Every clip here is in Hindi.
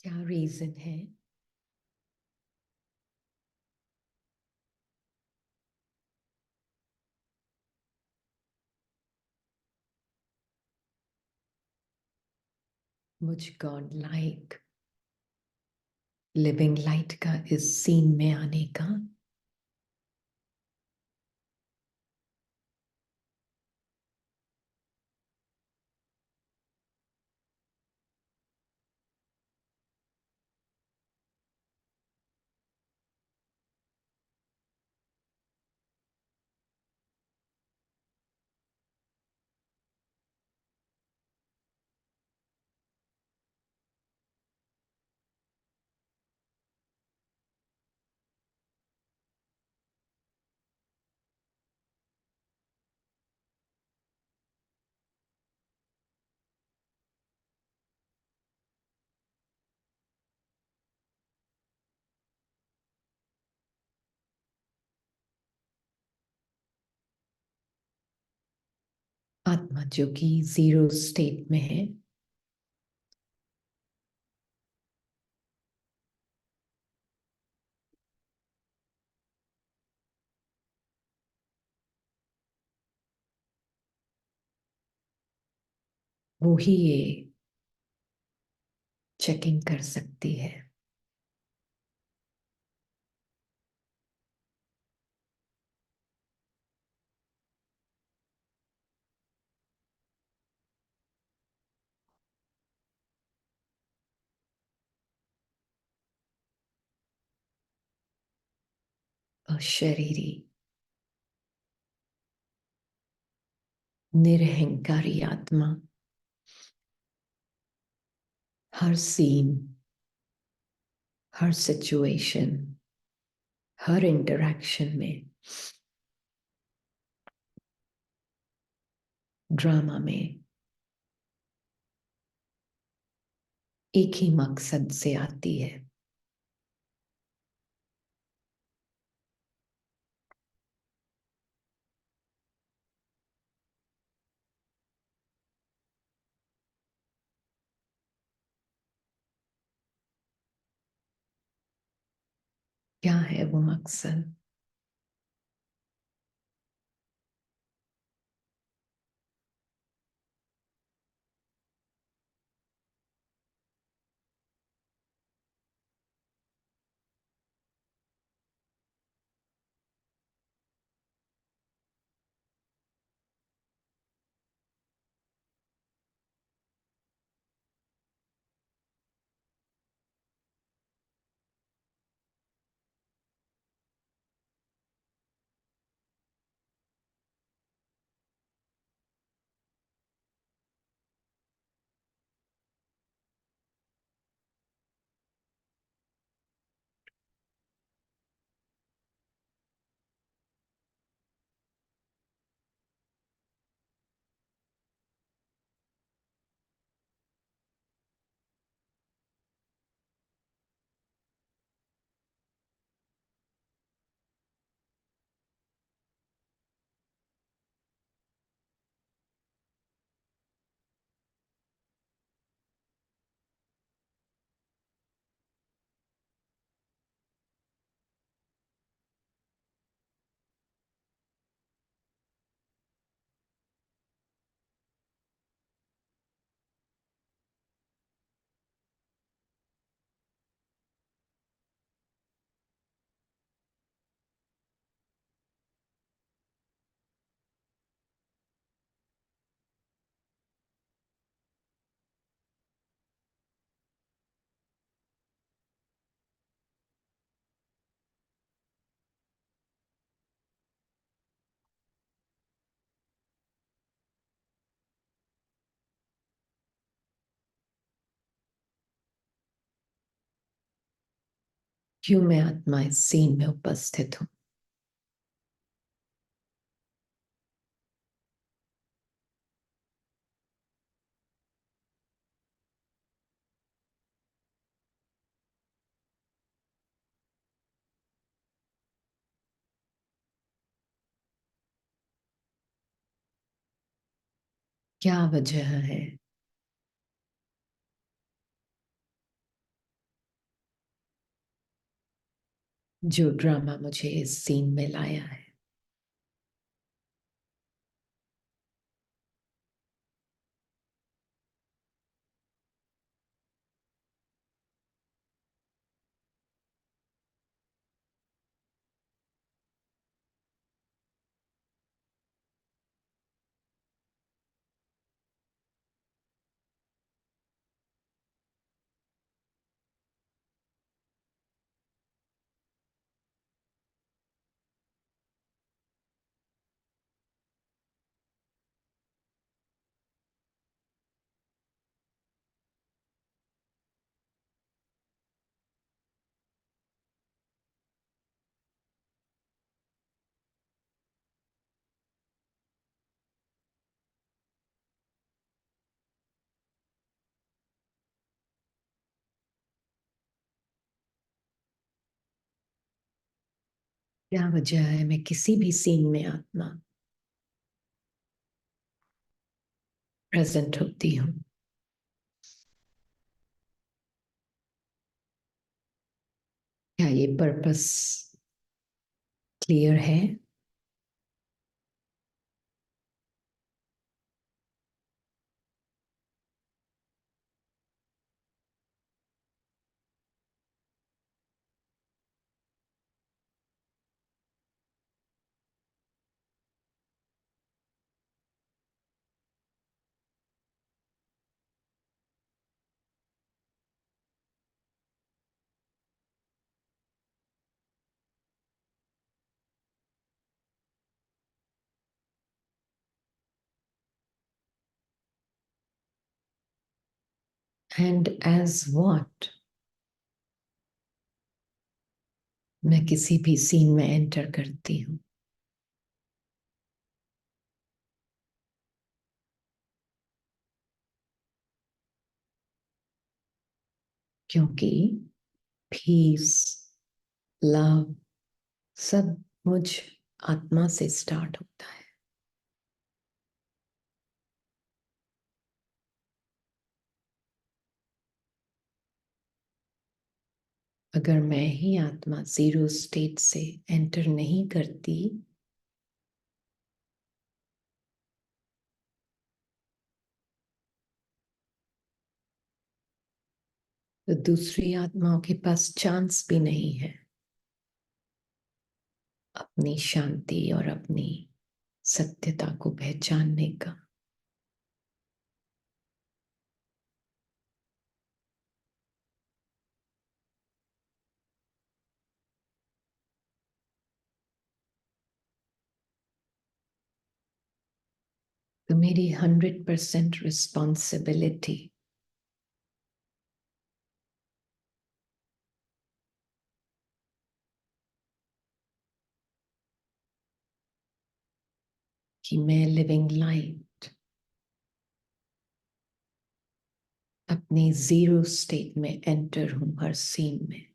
क्या रीजन है? मुझ गॉड लाइक लिविंग लाइट का इस सीन में आने का आत्मा जो कि जीरो स्टेट में है, वो ही ये चेकिंग कर सकती है। अशरीरी निरहंकारी आत्मा हर सीन, हर सिचुएशन, हर इंटरैक्शन में, ड्रामा में एक ही मकसद से आती है। क्या है वो मकसद? क्यों मैं आत्मा इस सीन में उपस्थित हूं? क्या वजह है? जो ड्रामा मुझे इस सीन में लाया है। क्या वजह है मैं किसी भी सीन में आत्मा प्रेजेंट होती हूँ? क्या ये पर्पस क्लियर है? एंड एज व्हाट मैं किसी भी सीन में एंटर करती हूँ? क्योंकि पीस, लव, सब मुझ आत्मा से स्टार्ट होता है। अगर मैं ही आत्मा जीरो स्टेट से एंटर नहीं करती तो दूसरी आत्माओं के पास चांस भी नहीं है अपनी शांति और अपनी सत्यता को पहचानने का। तो मेरी 100% रिस्पॉन्सिबिलिटी कि मैं लिविंग लाइट अपनी जीरो स्टेट में एंटर हूं हर सीन में।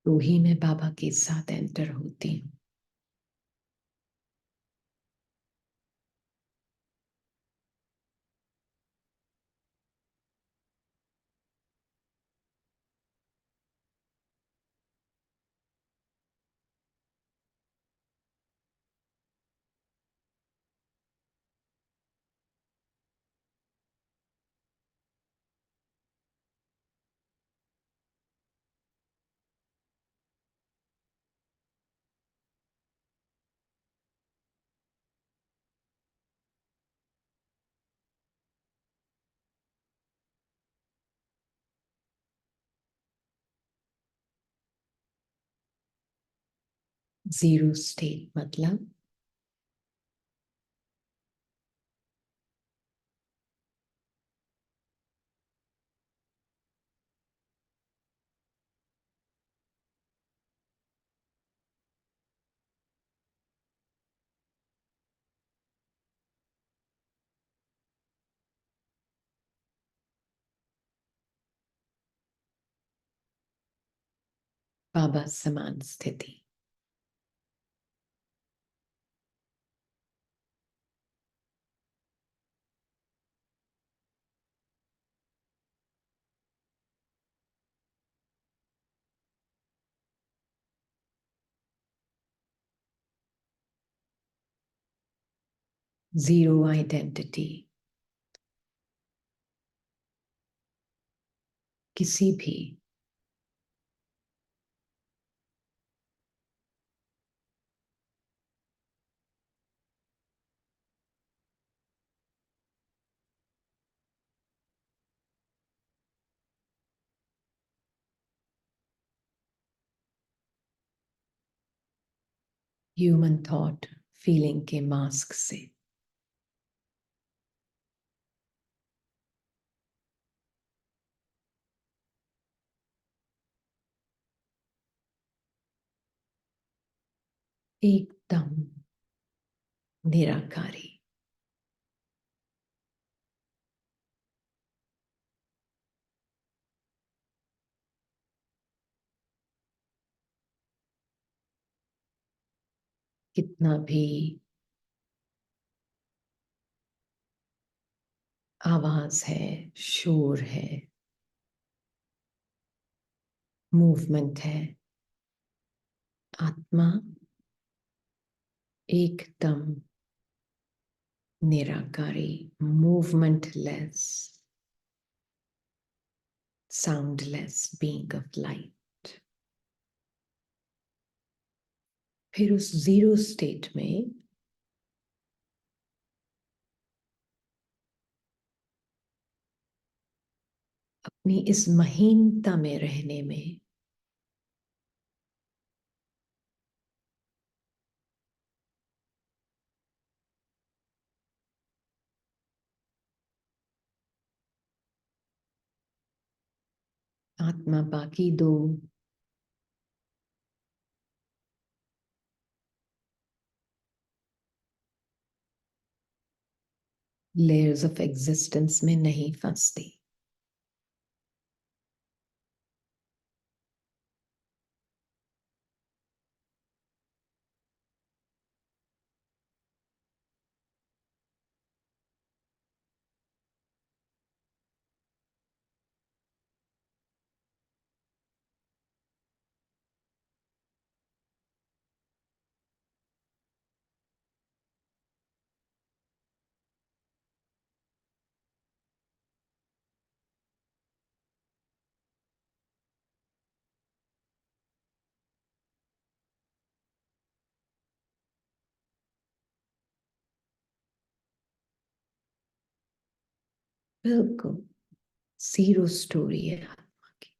तो ही मैं बाबा के साथ एंटर होती हूँ। जीरो स्टेट मतलब बाबा समान स्थिति। Zero identity. किसी भी ह्यूमन थॉट फीलिंग के मास्क से। एकदम निराकारी। कितना भी आवाज है, शोर है, मूवमेंट है, आत्मा एकदम निराकारी, मूवमेंटलेस, साउंडलेस बीइंग ऑफ लाइट। फिर उस जीरो स्टेट में अपनी इस महीनता में रहने में आत्मा बाकी दो लेयर्स ऑफ एग्जिस्टेंस में नहीं फंसती। बिल्कुल जीरो स्टोरी है आत्मा की।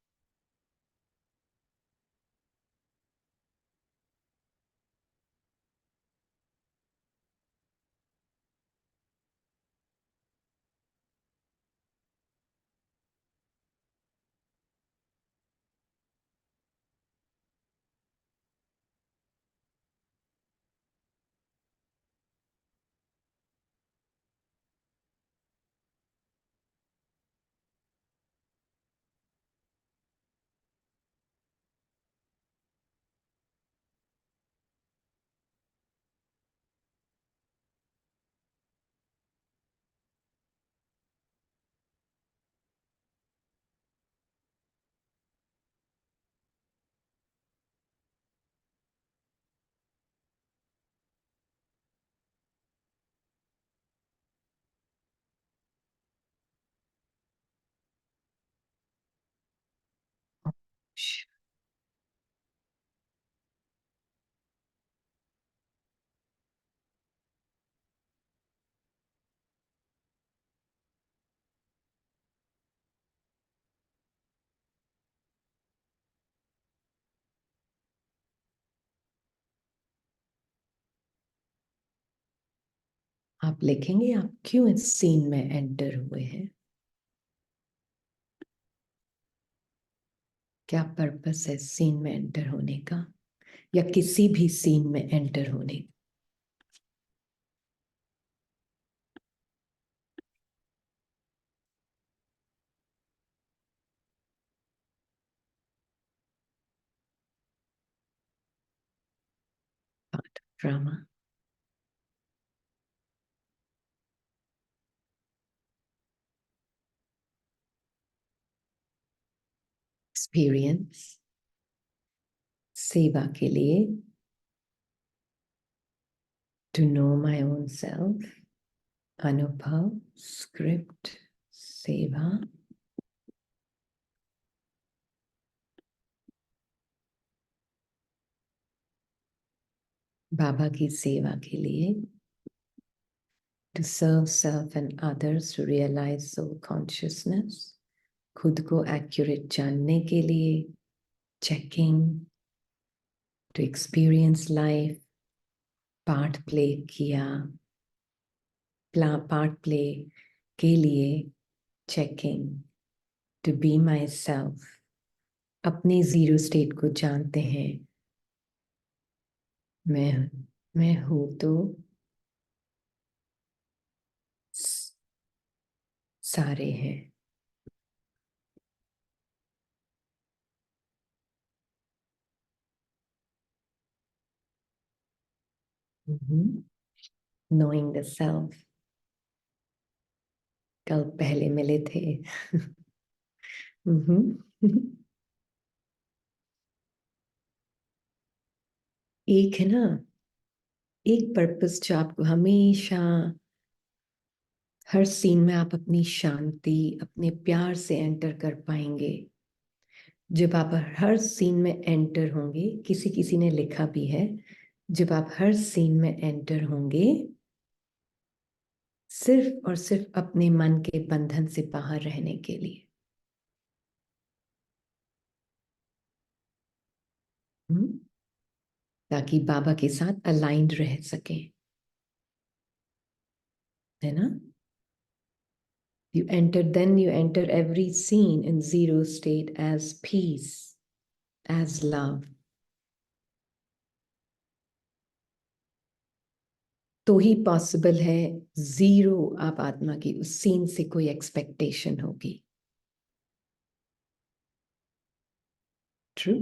आप लिखेंगे आप क्यों इस सीन में एंटर हुए हैं? क्या पर्पस है सीन में एंटर होने का या किसी भी सीन में एंटर होने का? Rama. Experience सेवा के लिए, to know my own self, अनुभव, script, सेवा, बाबा की सेवा के लिए, to serve self and others to realize soul consciousness, खुद को accurate जानने के लिए, checking, to experience life, part play किया, पार्ट प्ले के लिए, checking, to be myself, अपनी जीरो स्टेट को जानते हैं, मैं हूं तो सारे हैं. Knowing the self. कल पहले मिले थे. एक है ना, एक पर्पस जो आपको हमेशा हर सीन में आप अपनी शांति, अपने प्यार से एंटर कर पाएंगे. जब आप हर सीन में एंटर होंगे, किसी ने लिखा भी है, जब आप हर सीन में एंटर होंगे, सिर्फ और सिर्फ अपने मन के बंधन से बाहर रहने के लिए. ताकि बाबा के साथ अलाइंड रह सके, है ना. You enter every scene in zero state as peace, as love. तो ही पॉसिबल है जीरो आप आत्मा की उस सीन से कोई एक्सपेक्टेशन होगी. ट्रू.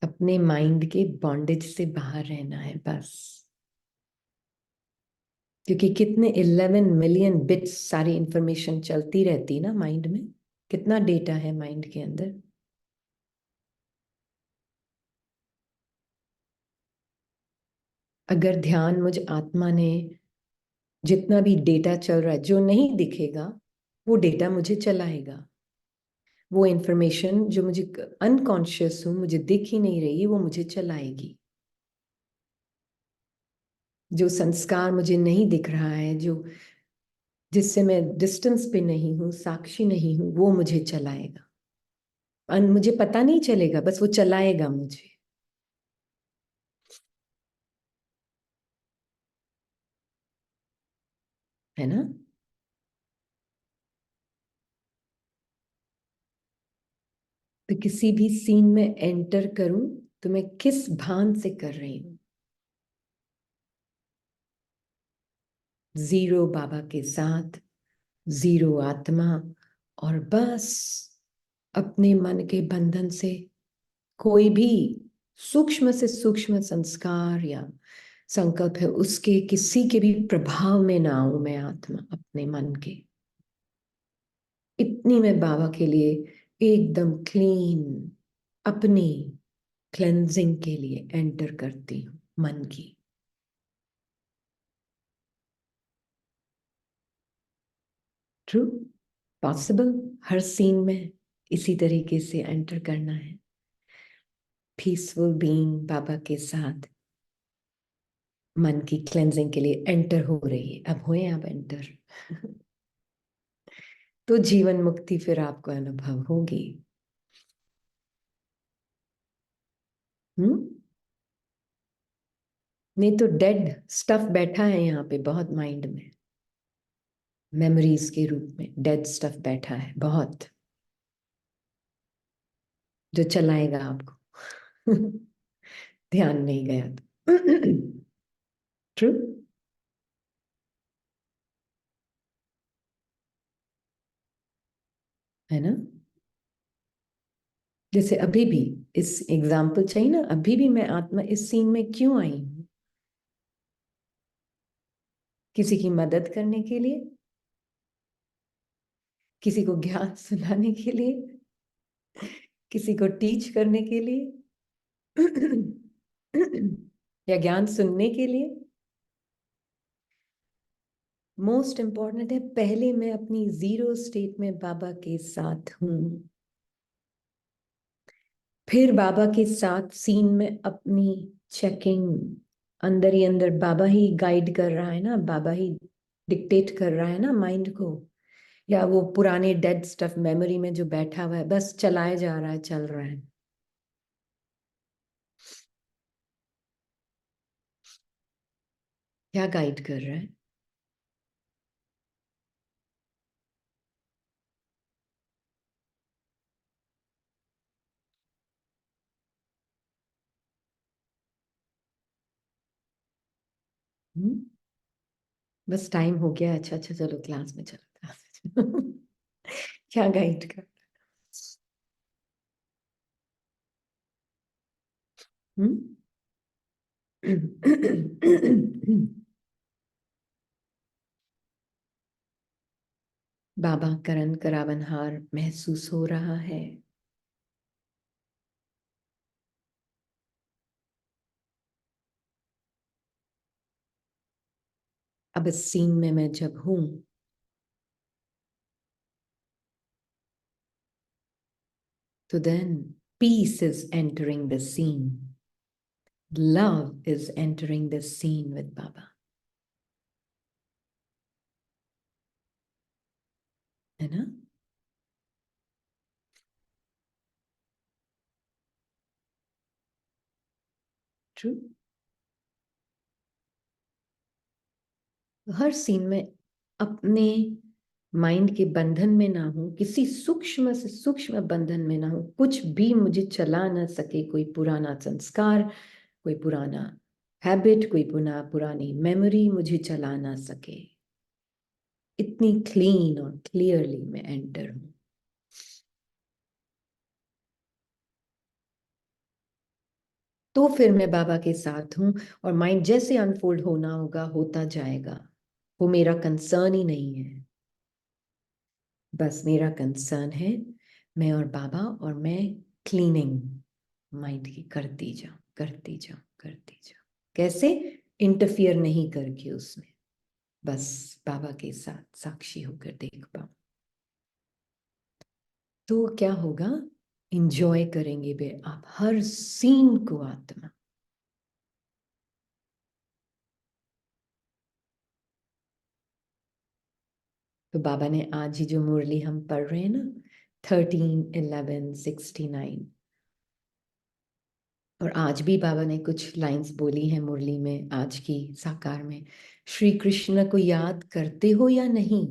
अपने माइंड के बॉन्डेज से बाहर रहना है बस. क्योंकि कितने 11 मिलियन बिट्स सारी इंफॉर्मेशन चलती रहती ना माइंड में. कितना डेटा है माइंड के अंदर. अगर ध्यान मुझ आत्मा ने जितना भी डेटा चल रहा है जो नहीं दिखेगा, वो डेटा मुझे चलाएगा. वो इंफॉर्मेशन जो मुझे अनकॉन्शियस हूं, मुझे दिख ही नहीं रही, वो मुझे चलाएगी. जो संस्कार मुझे नहीं दिख रहा है, जो जिससे मैं डिस्टेंस पे नहीं हूं, साक्षी नहीं हूं, वो मुझे चलाएगा. मुझे पता नहीं चलेगा, बस वो चलाएगा मुझे. है ना. तो किसी भी सीन में एंटर करूं तो मैं किस भान से कर रही हूं. जीरो बाबा के साथ, जीरो आत्मा, और बस अपने मन के बंधन से कोई भी सूक्ष्म से सूक्ष्म संस्कार या संकल्प है उसके किसी के भी प्रभाव में ना आऊं. मैं आत्मा अपने मन के, इतनी मैं बाबा के लिए एकदम क्लीन, अपनी क्लेंजिंग के लिए एंटर करती हूँ मन की. ट्रू. पॉसिबल हर सीन में इसी तरीके से एंटर करना है. पीसफुल बीइंग बाबा के साथ मन की क्लेंजिंग के लिए एंटर हो रही है. अब हुए आप एंटर. तो जीवन मुक्ति फिर आपको अनुभव होगी. नहीं तो डेड स्टफ बैठा है यहाँ पे बहुत माइंड में, मेमोरीज के रूप में डेड स्टफ बैठा है बहुत, जो चलाएगा आपको. ध्यान नहीं गया तो. ट्रू. है ना? जैसे अभी भी इस एग्जाम्पल चाहिए ना, अभी भी मैं आत्मा इस सीन में क्यों आई हूं? किसी की मदद करने के लिए, किसी को ज्ञान सुनाने के लिए, किसी को टीच करने के लिए या ज्ञान सुनने के लिए। मोस्ट इंपॉर्टेंट है, पहले मैं अपनी जीरो स्टेट में बाबा के साथ हूं, फिर बाबा के साथ सीन में अपनी चेकिंग। अंदर ही अंदर बाबा ही गाइड कर रहा है ना, बाबा ही डिक्टेट कर रहा है ना माइंड को, या वो पुराने डेड स्टफ मेमोरी में जो बैठा हुआ है बस चलाए जा रहा है, चल रहा है। क्या गाइड कर रहा है? हम्म? बस टाइम हो गया, अच्छा अच्छा चलो क्लास में, चलो क्लास में क्या गाइड कर? हम्म? बाबा करण करावनहार महसूस हो रहा है। अब इस सीन में मैं जब हूं, तो then peace is entering the scene, love is entering the scene with Baba, है ना? ट्रू। हर सीन में अपने माइंड के बंधन में ना हूं, किसी सूक्ष्म से सूक्ष्म बंधन में ना हूं, कुछ भी मुझे चला ना सके, कोई पुराना संस्कार, कोई पुराना हैबिट, कोई पुरानी मेमोरी मुझे चला ना सके। इतनी क्लीन और क्लियरली मैं एंटर हूं। तो फिर मैं बाबा के साथ हूं, और माइंड जैसे अनफोल्ड होना होगा होता जाएगा, वो मेरा कंसर्न ही नहीं है। बस मेरा कंसर्न है मैं और बाबा, और मैं क्लीनिंग माइंड की करती जाऊं, करती जाऊं, करती जाऊं। कैसे? इंटरफियर नहीं करके उसमें, बस बाबा के साथ साक्षी होकर देख पाऊं। तो क्या होगा? इंजॉय करेंगे बे आप हर सीन को आत्मा। तो बाबा ने आज ही जो मुरली हम पढ़ रहे हैं ना, 13, 11, 69, और आज भी बाबा ने कुछ लाइंस बोली हैं मुरली में, आज की साकार में। श्री कृष्ण को याद करते हो या नहीं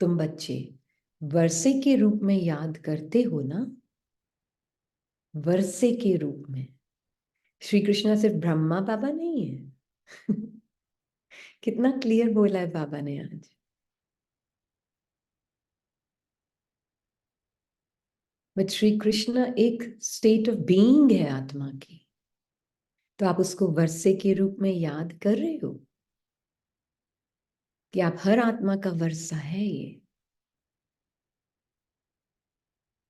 तुम बच्चे? वर्षे के रूप में याद करते हो ना? वर्षे के रूप में। श्री कृष्ण सिर्फ ब्रह्मा बाबा नहीं है कितना क्लियर बोला है बाबा ने आज। बट श्री कृष्ण एक स्टेट ऑफ बीइंग है आत्मा की, तो आप उसको वर्षे के रूप में याद कर रहे हो कि आप हर आत्मा का वर्षा है ये।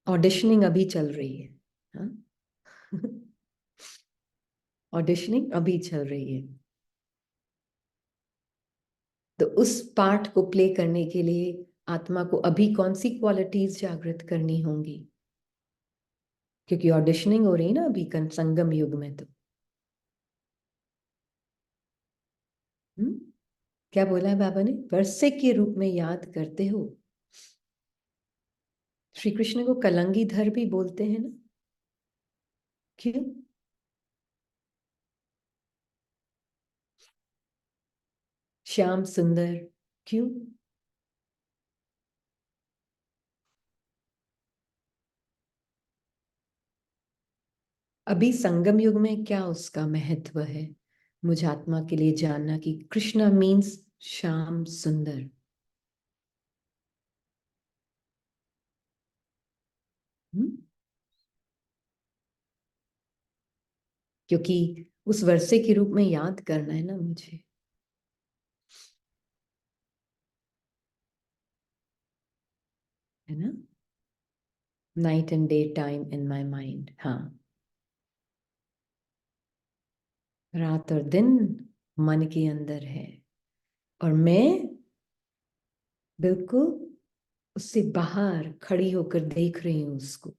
ऑडिशनिंग अभी चल रही है, हाँ ऑडिशनिंग अभी चल रही है। तो उस पार्ट को प्ले करने के लिए आत्मा को अभी कौन सी क्वालिटीज जागृत करनी होंगी? क्योंकि ऑडिशनिंग हो रही है ना अभी संगम युग में। तो हुँ? क्या बोला है बाबा ने? वर्षे के रूप में याद करते हो। श्री कृष्ण को कलंगीधर भी बोलते हैं ना? क्यों? श्याम सुंदर, क्यों? अभी संगम युग में क्या उसका महत्व है? मुझ आत्मा के लिए जानना कि कृष्णा मीन्स श्याम सुंदर। हम्म? क्योंकि उस वर्षे के रूप में याद करना है ना मुझे। है ना? Night and day time in my mind. हाँ, रात और दिन मन के अंदर है, और मैं बिल्कुल उससे बाहर खड़ी होकर देख रही हूँ उसको,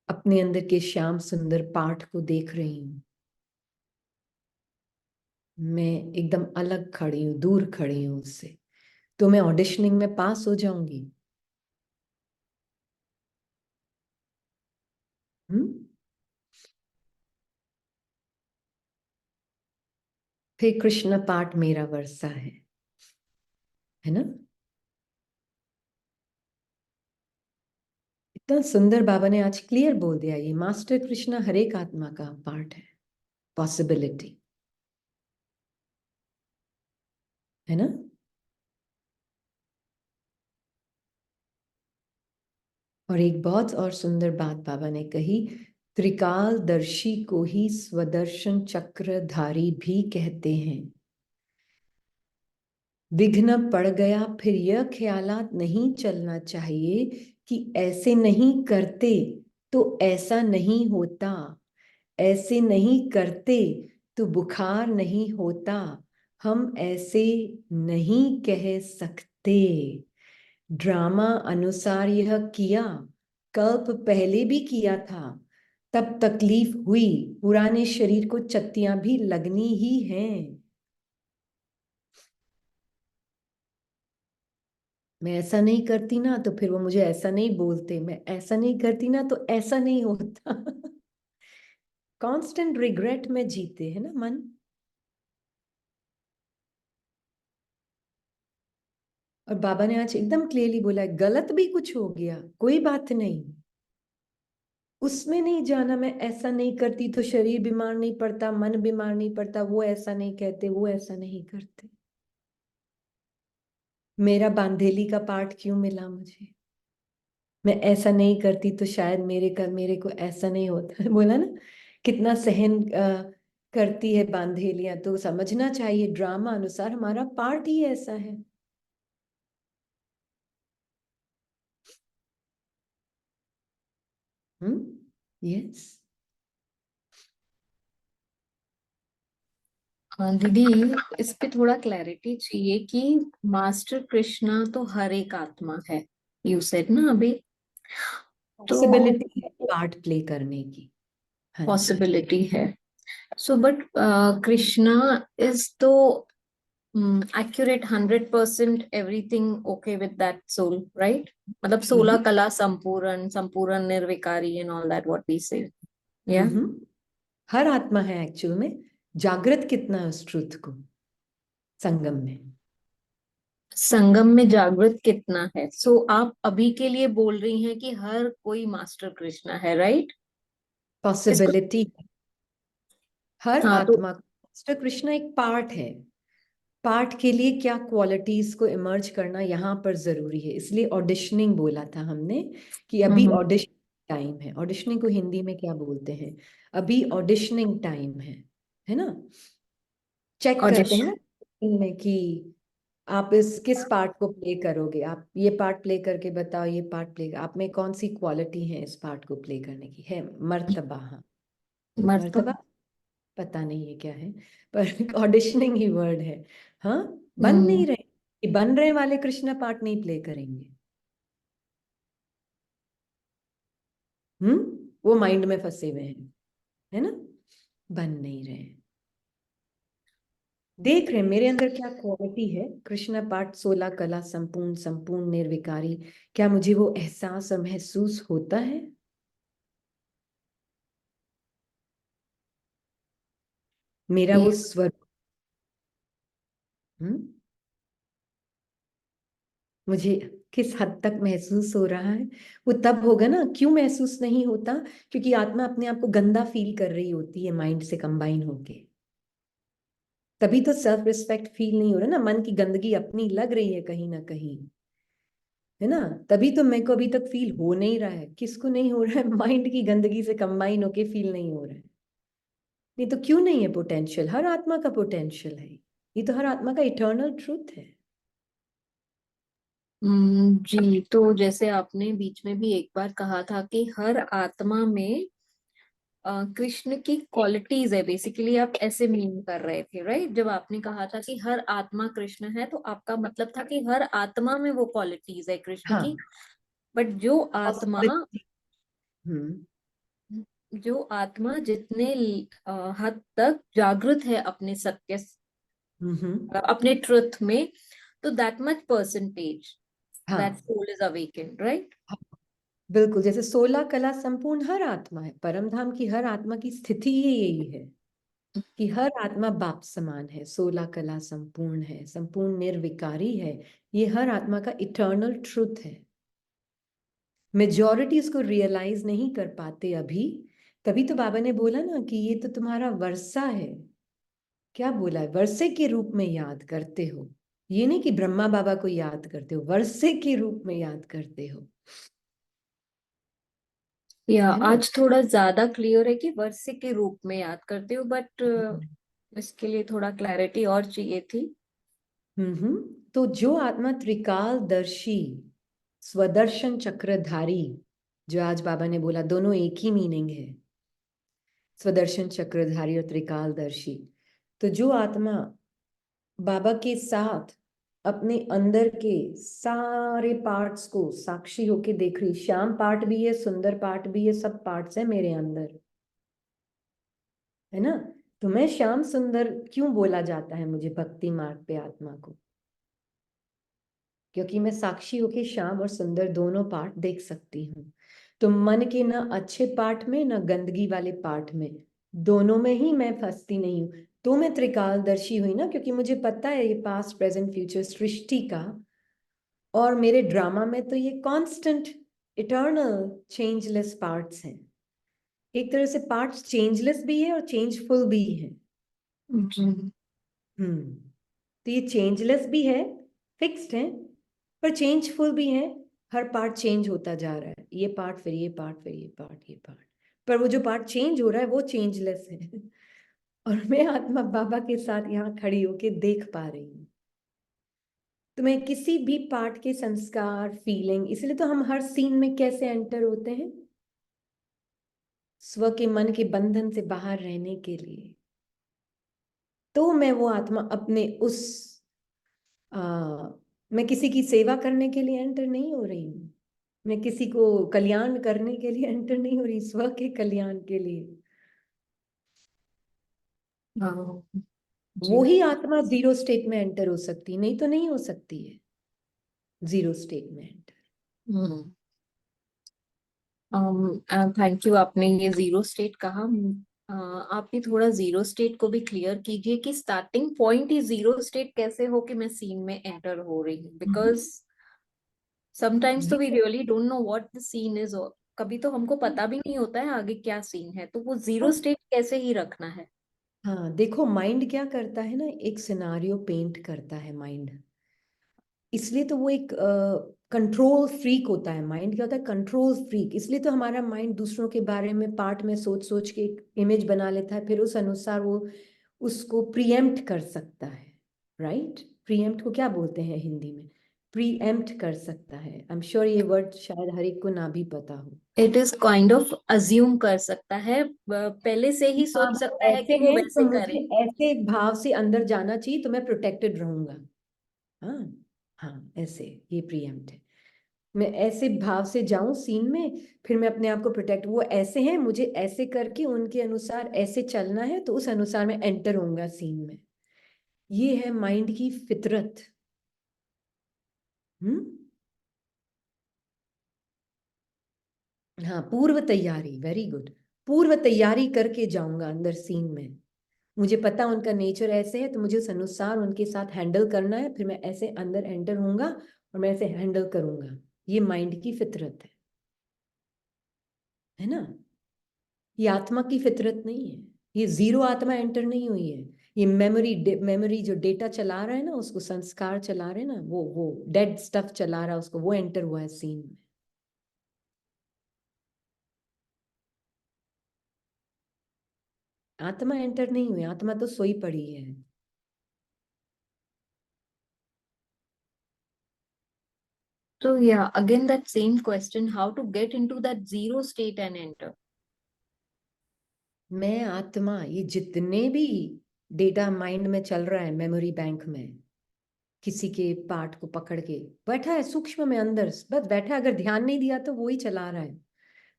अपने अंदर के श्याम सुंदर पाठ को देख रही हूँ। मैं एकदम अलग खड़ी हूँ, दूर खड़ी हूँ उससे। तो मैं ऑडिशनिंग में पास हो जाऊंगी। हम्म? फिर कृष्ण पाठ मेरा वर्षा है ना? इतना सुंदर बाबा ने आज क्लियर बोल दिया, ये मास्टर कृष्णा हर एक आत्मा का पार्ट है, पॉसिबिलिटी। है ना? और एक बहुत और सुंदर बात बाबा ने कही, त्रिकालदर्शी को ही स्वदर्शन चक्रधारी भी कहते हैं। विघ्न पड़ गया फिर यह ख्यालात नहीं चलना चाहिए कि ऐसे नहीं करते तो ऐसा नहीं होता, ऐसे नहीं करते तो बुखार नहीं होता, हम ऐसे नहीं कह सकते। ड्रामा अनुसार यह किया, कल्प पहले भी किया था, तब तकलीफ हुई, पुराने शरीर को चत्तियां भी लगनी ही हैं। मैं ऐसा नहीं करती ना तो फिर वो मुझे ऐसा नहीं बोलते, मैं ऐसा नहीं करती ना तो ऐसा नहीं होता। कांस्टेंट रिग्रेट में जीते है ना मन। और बाबा ने आज एकदम क्लियरली बोला है, गलत भी कुछ हो गया कोई बात नहीं, उसमें नहीं जाना। मैं ऐसा नहीं करती तो शरीर बीमार नहीं पड़ता, मन बीमार नहीं पड़ता, वो ऐसा नहीं कहते, वो ऐसा नहीं करते। मेरा बांधेली का पाठ क्यों मिला मुझे? मैं ऐसा नहीं करती तो शायद मेरे को ऐसा नहीं होता। बोला ना, कितना सहन करती है बांधेलियां। तो समझना चाहिए ड्रामा अनुसार हमारा पार्ट ही ऐसा है। यस। हाँ दीदी, इस पे थोड़ा क्लैरिटी चाहिए कि मास्टर कृष्णा तो हर एक आत्मा है, यू सेड ना अभी। तो पॉसिबिलिटी है पार्ट प्ले करने की। हाँ जी। पॉसिबिलिटी है। सो बट कृष्णा इज तो accurate 100% everything okay with that soul, right? मतलब 16 हम्म। कला संपूर्ण संपूर्ण निर्विकारी and all that what we say, yeah. हम्म। हर आत्मा है एक्चुअल में। जागृत कितना है उस ट्रुथ को, संगम में। संगम में जागृत कितना है? सो आप अभी के लिए बोल रही हैं कि हर कोई मास्टर कृष्णा है, राइट? इसको पॉसिबिलिटी। हर हाँ तो आत्मा मास्टर कृष्णा एक पार्ट है। पार्ट के लिए क्या क्वालिटीज को इमर्ज करना यहाँ पर जरूरी है, इसलिए ऑडिशनिंग बोला था हमने कि अभी हम्म ऑडिशन टाइम है। ऑडिशनिंग को हिंदी में क्या बोलते हैं? अभी ऑडिशनिंग टाइम है ना? चेक करते हैं ऑडिशन ना में कि आप इस किस पार्ट को प्ले करोगे, आप ये पार्ट प्ले करके बताओ, ये पार्ट प्ले आप में कौन सी क्वालिटी है इस पार्ट को प्ले करने की है। मर्तबा, हाँ। मर्तबा, मतलब पता नहीं है क्या है, पर ऑडिशनिंग ही वर्ड है। हाँ, बन हम्म नहीं रहे, ये बन रहे वाले कृष्णा पार्ट नहीं प्ले करेंगे। वो माइंड में फंसे हुए हैं, है ना? बन नहीं रहे हैं। देख रहे हैं मेरे अंदर क्या क्वालिटी है। कृष्ण पाठ 16 कला संपूर्ण संपूर्ण निर्विकारी, क्या मुझे वो एहसास और महसूस होता है? मेरा वो ये स्वर। हम्म मुझे किस हद तक महसूस हो रहा है? वो तब होगा ना, क्यों महसूस नहीं होता? क्योंकि आत्मा अपने आप को गंदा फील कर रही होती है माइंड से कंबाइन होके। तभी तो सेल्फ रिस्पेक्ट फील नहीं हो रहा ना, मन की गंदगी अपनी लग रही है कहीं ना कहीं। है ना? तभी तो मेरे को अभी तक फील हो नहीं रहा है। किसको नहीं हो रहा है? माइंड की गंदगी से कंबाइन होके फील नहीं हो रहा है। नहीं तो क्यों नहीं है पोटेंशियल? हर आत्मा का पोटेंशियल है। ये तो हर आत्मा का इटर्नल ट्रूथ है। जी, तो जैसे आपने बीच में भी एक बार कहा था कि हर आत्मा में कृष्ण की क्वालिटीज है, बेसिकली आप ऐसे मीन कर रहे थे, राइट? जब आपने कहा था कि हर आत्मा कृष्ण है, तो आपका मतलब था कि हर आत्मा में वो क्वालिटीज है कृष्ण की। हाँ। बट जो और आत्मा, हम्म। जितने हद तक जागृत है अपने सत्य, हम्म। अपने ट्रुथ में, तो दैट मच परसेंटेज दैट हाँ। Soul is awakened, right? हाँ, बिल्कुल। जैसे 16 कला संपूर्ण हर आत्मा है। परम धाम की हर आत्मा की स्थिति ही यही है कि हर आत्मा बाप समान है, 16 कला संपूर्ण है, संपूर्ण निर्विकारी है। ये हर आत्मा का इटर्नल ट्रुथ है। मेजॉरिटी इसको रियलाइज नहीं कर पाते अभी। तभी तो बाबा ने बोला ना कि ये तो तुम्हारा वर्षा है। क्या बोला है? वर्षे के रूप में याद करते हो। ये नहीं कि ब्रह्मा बाबा को याद करते हो, वर्षे के रूप में याद करते हो। या है ना? आज थोड़ा ज्यादा क्लियर है कि वर्षे के रूप में याद करते हो, बट इसके लिए थोड़ा क्लैरिटी और चाहिए थी। तो जो आत्मा त्रिकालदर्शी, स्वदर्शन चक्रधारी, जो आज बाबा ने बोला दोनों एक ही मीनिंग है, स्वदर्शन चक्रधारी और त्रिकालदर्शी। तो जो आत्मा बाबा के साथ अपने अंदर के सारे पार्ट्स को साक्षी होके देख रही, श्याम पार्ट भी है, सुंदर पार्ट भी है, सब पार्ट्स है मेरे अंदर, है ना? तो मैं श्याम सुंदर क्यों बोला जाता है मुझे भक्ति मार्ग पे आत्मा को? क्योंकि मैं साक्षी होके श्याम और सुंदर दोनों पार्ट देख सकती हूँ। तो मन के ना अच्छे पार्ट में ना गंदगी वाले पार्ट में, दोनों में ही मैं फंसती नहीं हूँ। तो मैं त्रिकालदर्शी हुई ना, क्योंकि मुझे पता है ये पास्ट प्रेजेंट फ्यूचर सृष्टि का। और मेरे ड्रामा में तो ये कांस्टेंट इटर्नल चेंजलेस पार्ट्स हैं। एक तरह से पार्ट्स चेंजलेस भी है और चेंजफुल भी है। जी। हम्म। तो ये चेंजलेस भी है, फिक्स्ड है, पर चेंजफुल भी है। हर पार्ट चेंज होता जा रहा है, ये पार्ट फिर ये पार्ट फिर ये पार्ट ये पार्ट। पर वो जो पार्ट चेंज हो रहा है वो चेंजलेस है। और मैं आत्मा बाबा के साथ यहाँ खड़ी होके देख पा रही हूँ। तो मैं किसी भी पार्ट के संस्कार, फीलिंग, इसलिए तो हम हर सीन में कैसे एंटर होते हैं? स्व के मन के बंधन से बाहर रहने के लिए। तो मैं वो आत्मा अपने उस मैं किसी की सेवा करने के लिए एंटर नहीं हो रही हूँ। मैं किसी को कल्याण करने के लिए एंटर नहीं हो रही, स्व के कल्याण के लिए। हाँ वो जी। ही आत्मा जीरो स्टेट में एंटर हो सकती, नहीं तो नहीं हो सकती है जीरो स्टेट में एंटर। हम्म। थैंक यू, आपने ये जीरो स्टेट कहा। आप भी थोड़ा जीरो स्टेट को भी क्लियर कीजिए कि स्टार्टिंग पॉइंट ही जीरो स्टेट कैसे हो कि मैं सीन में एंटर हो रही हूँ, बिकॉज समटाइम्स तो we really don't know what the scene is. कभी तो हमको पता भी नहीं होता है आगे क्या सीन है, तो वो जीरो स्टेट कैसे ही रखना है? हाँ, देखो माइंड क्या करता है ना, एक सिनारियो पेंट करता है माइंड। इसलिए तो वो एक कंट्रोल फ्रीक होता है। माइंड क्या होता है? Control freak. इसलिए तो हमारा माइंड दूसरों के बारे में पार्ट में सोच सोच के एक इमेज बना लेता है, फिर उस अनुसार वो उसको प्रीएम्प्ट कर सकता है। राइट? प्रीएम्प्ट को क्या बोलते हैं हिंदी में? प्रीएम्प्ट कर सकता है। आई एम श्योर ये वर्ड शायद हर एक को ना भी पता हो। It is kind of assume कर सकता है, पहले से ही हाँ, सोच वो सकता है ऐसे कि वो हैं तो वैसे मुझे करे। ऐसे भाव से अंदर जाना चाहिए तो मैं प्रोटेक्टेड रहूंगा। हाँ। हाँ, ऐसे ये प्रीएम्प्ट है। मैं ऐसे भाव से जाऊं सीन में, फिर मैं अपने आप को प्रोटेक्ट, वो ऐसे हैं मुझे ऐसे करके उनके अनुसार ऐसे चलना है तो उस अनुसार मैं एंटर होऊंगा सीन में। ये है माइंड की फितरत। हम्म। हाँ, पूर्व तैयारी, वेरी गुड। पूर्व तैयारी करके जाऊंगा अंदर सीन में। मुझे पता उनका नेचर ऐसे है तो मुझे उस अनुसार उनके साथ हैंडल करना है, फिर मैं ऐसे अंदर एंटर होऊंगा और मैं ऐसे हैंडल करूंगा। ये माइंड की फितरत है ना? ये आत्मा की फितरत नहीं है। ये जीरो आत्मा एंटर नहीं हुई है। ये मेमोरी जो डेटा चला रहा है ना, उसको संस्कार चला रहे हैं ना, वो डेड स्टफ चला रहा है उसको, वो एंटर हुआ है सीन में। आत्मा एंटर नहीं हुई, आत्मा तो सोई पड़ी है। So yeah, again that same question, how to get into that zero state and enter. मैं आत्मा, ये जितने भी डेटा माइंड में चल रहा है मेमोरी बैंक में, किसी के पार्ट को पकड़ के बैठा है सूक्ष्म में अंदर, बस बैठा है, अगर ध्यान नहीं दिया तो वो ही चला रहा है।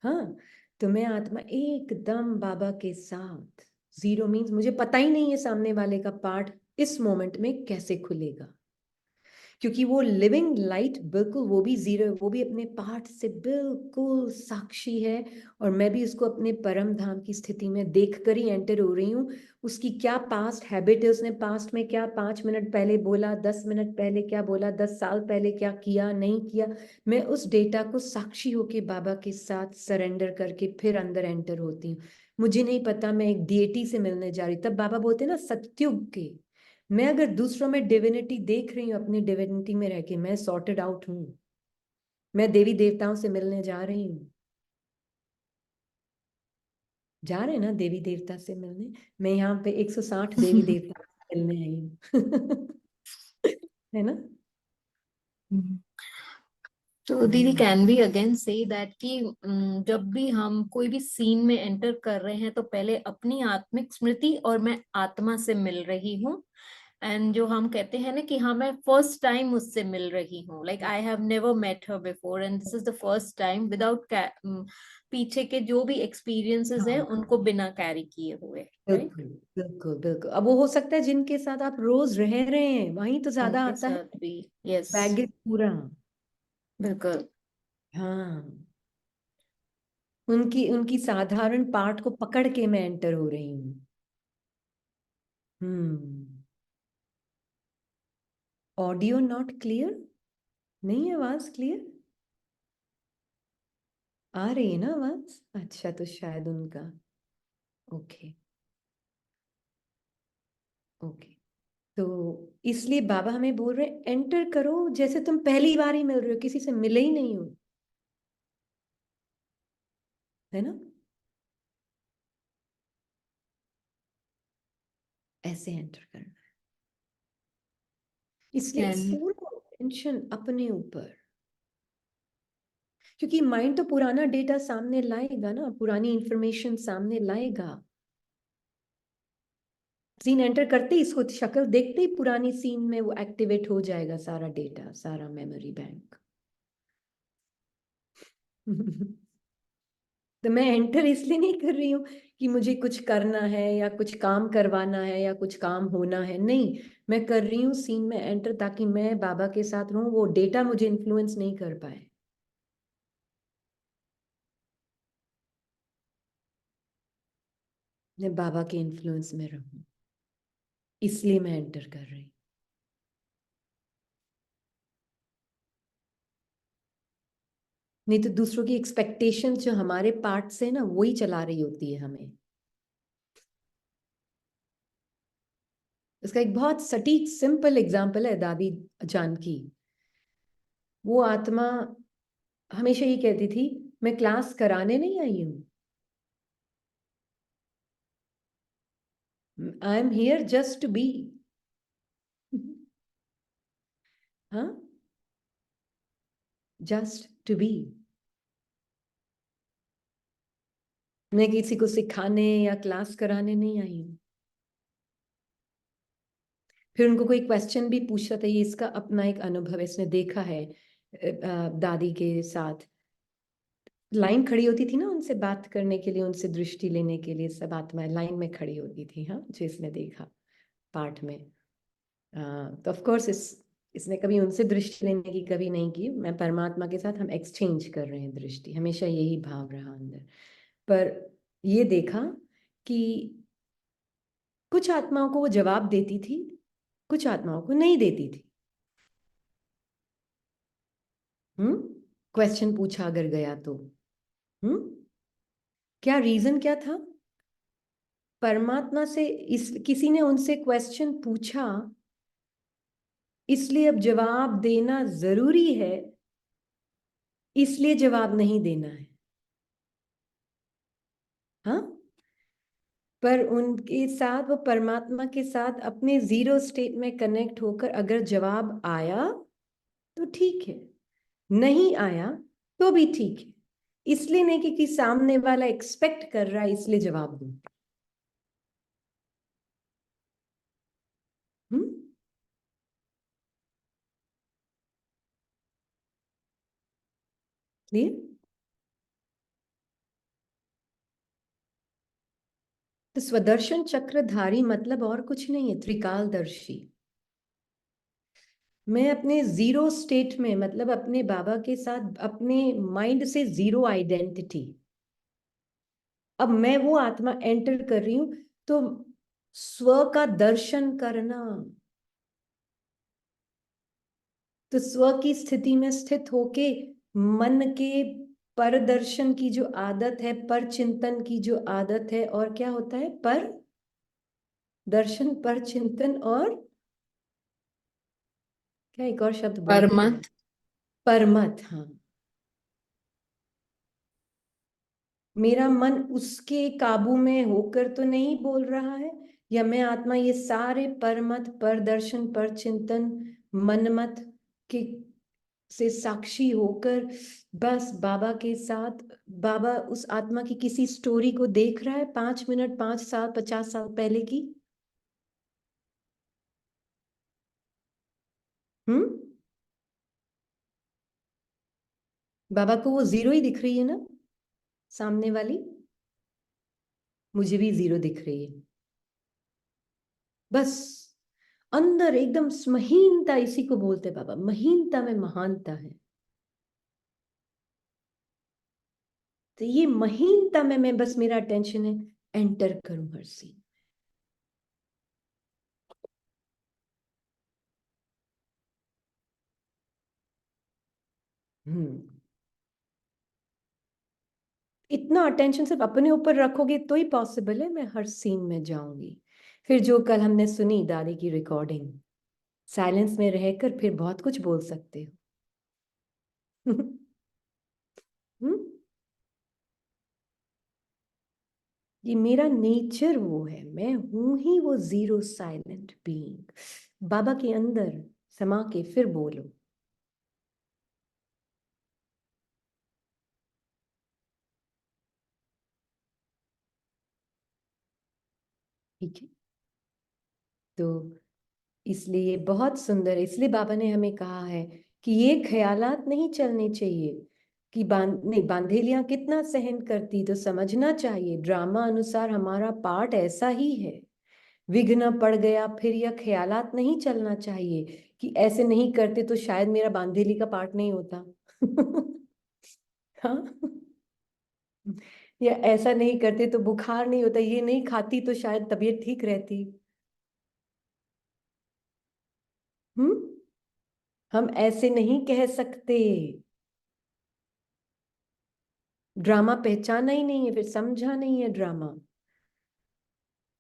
हाँ, तो मैं आत्मा एकदम बाबा के साथ, जीरो मीन्स मुझे पता ही नहीं है सामने वाले का पार्ट इस मोमेंट में कैसे खुलेगा, क्योंकि वो लिविंग लाइट बिल्कुल, वो भी जीरो, वो भी अपने पार्ट से बिल्कुल साक्षी है, और मैं भी उसको अपने परम धाम की स्थिति में देख कर ही एंटर हो रही हूँ। उसकी क्या पास्ट हैबिट है, उसने पास्ट में क्या 5 मिनट पहले बोला, 10 मिनट पहले क्या बोला, 10 साल पहले क्या किया नहीं किया, मैं उस डेटा को साक्षी होके बाबा के साथ सरेंडर करके फिर अंदर एंटर होती हूँ। मुझे नहीं पता मैं एक डीएटी से मिलने जा रही, तब बाबा बोलते हैं ना सत्युग के, मैं अगर दूसरों में डिविनिटी देख रही हूँ, अपनी डिविनिटी में रह के मैं सॉर्टेड आउट हूँ, मैं देवी देवताओं से मिलने जा रही हूँ। जा रहे हैं ना देवी देवता से मिलने, मैं यहाँ पे 160 देवी देवता से मिलने आई हूँ। है ना। हम्म। तो दीदी can we again say that कि जब भी हम कोई भी सीन में एंटर कर रहे हैं तो पहले अपनी आत्मिक स्मृति और मैं आत्मा से मिल रही हूँ, एंड जो हम कहते हैं ना कि हाँ मैं फर्स्ट टाइम उससे मिल रही हूँ, like I have never met her before and this is the first time without पीछे के जो भी एक्सपीरियंसेस हैं हाँ, उनको बिना कैरी किए हुए, राइट। बिल्कुल बिल्कुल बिल्कुल। अब वो हो सकता है जिनके साथ आप रोज रह रहे हैं वहीं तो ज्यादा उनके आता है, साथ भी, यस, बैगेज पूरा। बिल्कुल। हाँ, उनकी उनकी साधारण पार्ट को पकड़ के मैं एंटर हो रही हूँ। ऑडियो नॉट क्लियर, नहीं है आवाज क्लियर? आ रही है ना आवाज? अच्छा, तो शायद उनका, ओके ओके। तो इसलिए बाबा हमें बोल रहे हैं एंटर करो जैसे तुम पहली बार ही मिल रहे हो, किसी से मिले ही नहीं हो, है ना, ऐसे एंटर करना है। इसलिए कैन पूरा टेंशन अपने ऊपर, क्योंकि माइंड तो पुराना डेटा सामने लाएगा ना, पुरानी इंफॉर्मेशन सामने लाएगा। सीन एंटर करते ही, इसको शक्ल देखते ही पुरानी सीन में वो एक्टिवेट हो जाएगा, सारा डेटा, सारा मेमोरी बैंक। तो मैं एंटर इसलिए नहीं कर रही हूँ कि मुझे कुछ करना है या कुछ काम करवाना है या कुछ काम होना है, नहीं, मैं कर रही हूँ सीन में एंटर ताकि मैं बाबा के साथ रहूं, वो डेटा मुझे इन्फ्लुएंस नहीं कर पाए, मैं बाबा के इन्फ्लुएंस में रहूं, इसलिए मैं एंटर कर रही हूँ। नहीं तो दूसरों की एक्सपेक्टेशन जो हमारे पार्ट से ना, वही चला रही होती है हमें। इसका एक बहुत सटीक सिंपल एग्जाम्पल है दादी जानकी। वो आत्मा हमेशा ये कहती थी, मैं क्लास कराने नहीं आई हूँ, I am here just to be. हाँ, जस्ट टू बी। मैं किसी को सिखाने या क्लास कराने नहीं आई हूँ। फिर उनको कोई क्वेश्चन भी पूछता था, ये इसका अपना एक अनुभव है, इसने देखा है दादी के साथ लाइन खड़ी होती थी ना उनसे बात करने के लिए, उनसे दृष्टि लेने के लिए, सब आत्माएं लाइन में खड़ी होती थी, हाँ, जो इसने देखा पाठ में। तो ऑफ कोर्स इसने कभी उनसे दृष्टि लेने की कभी नहीं की, मैं परमात्मा के साथ हम एक्सचेंज कर रहे हैं दृष्टि, हमेशा यही भाव रहा अंदर। पर ये देखा कि कुछ आत्माओं को वो जवाब देती थी, कुछ आत्माओं को नहीं देती थी। क्वेश्चन पूछा अगर गया तो, हम्म क्या रीजन क्या था? परमात्मा से इस किसी ने उनसे क्वेश्चन पूछा, इसलिए अब जवाब देना जरूरी है, इसलिए जवाब नहीं देना है। हाँ, पर उनके साथ, वो परमात्मा के साथ अपने जीरो स्टेट में कनेक्ट होकर अगर जवाब आया तो ठीक है, नहीं आया तो भी ठीक है। इसलिए नहीं कि सामने वाला एक्सपेक्ट कर रहा है इसलिए जवाब दूं। हम्म, क्लियर? तो स्वदर्शन चक्रधारी मतलब और कुछ नहीं है, त्रिकालदर्शी। मैं अपने जीरो स्टेट में, मतलब अपने बाबा के साथ अपने माइंड से जीरो आइडेंटिटी, अब मैं वो आत्मा एंटर कर रही हूं, तो स्व का दर्शन करना, तो स्व की स्थिति में स्थित होके मन के पर दर्शन की जो आदत है, पर चिंतन की जो आदत है, और क्या होता है, पर दर्शन, पर चिंतन, और क्या एक और शब्द बोलते हैं, परमत। परमत। हाँ, मेरा मन उसके काबू में होकर तो नहीं बोल रहा है, या मैं आत्मा ये सारे परमत, पर दर्शन, पर चिंतन, मनमत के से साक्षी होकर बस बाबा के साथ, बाबा उस आत्मा की किसी स्टोरी को देख रहा है 5 मिनट, 5 साल, 50 साल पहले की। हम्म, बाबा को वो जीरो ही दिख रही है ना, सामने वाली। मुझे भी जीरो दिख रही है। बस अंदर एकदम महीनता, इसी को बोलते बाबा, महीनता में महानता है। तो ये महीनता में मैं बस, मेरा अटेंशन है, एंटर करूं हर सीन। इतना अटेंशन सिर्फ अपने ऊपर रखोगे तो ही पॉसिबल है मैं हर सीन में जाऊंगी। फिर जो कल हमने सुनी दादी की रिकॉर्डिंग, साइलेंस में रहकर फिर बहुत कुछ बोल सकते हो। हम्म, ये मेरा नेचर वो है, मैं हूं ही वो जीरो साइलेंट बीइंग, बाबा के अंदर समा के फिर बोलो। ठीक है, तो इसलिए बहुत सुंदर है, इसलिए बाबा ने हमें कहा है कि ये ख्यालात नहीं चलने चाहिए कि नहीं, बांधेलियां कितना सहन करती, तो समझना चाहिए ड्रामा अनुसार हमारा पार्ट ऐसा ही है। विघ्न पड़ गया, फिर यह ख्यालात नहीं चलना चाहिए कि ऐसे नहीं करते तो शायद मेरा बांधेली का पार्ट नहीं होता। हाँ, या ऐसा नहीं करते तो बुखार नहीं होता, ये नहीं खाती तो शायद तबीयत ठीक रहती। हम्म, हम ऐसे नहीं कह सकते, ड्रामा पहचाना ही नहीं है, फिर समझा नहीं है ड्रामा।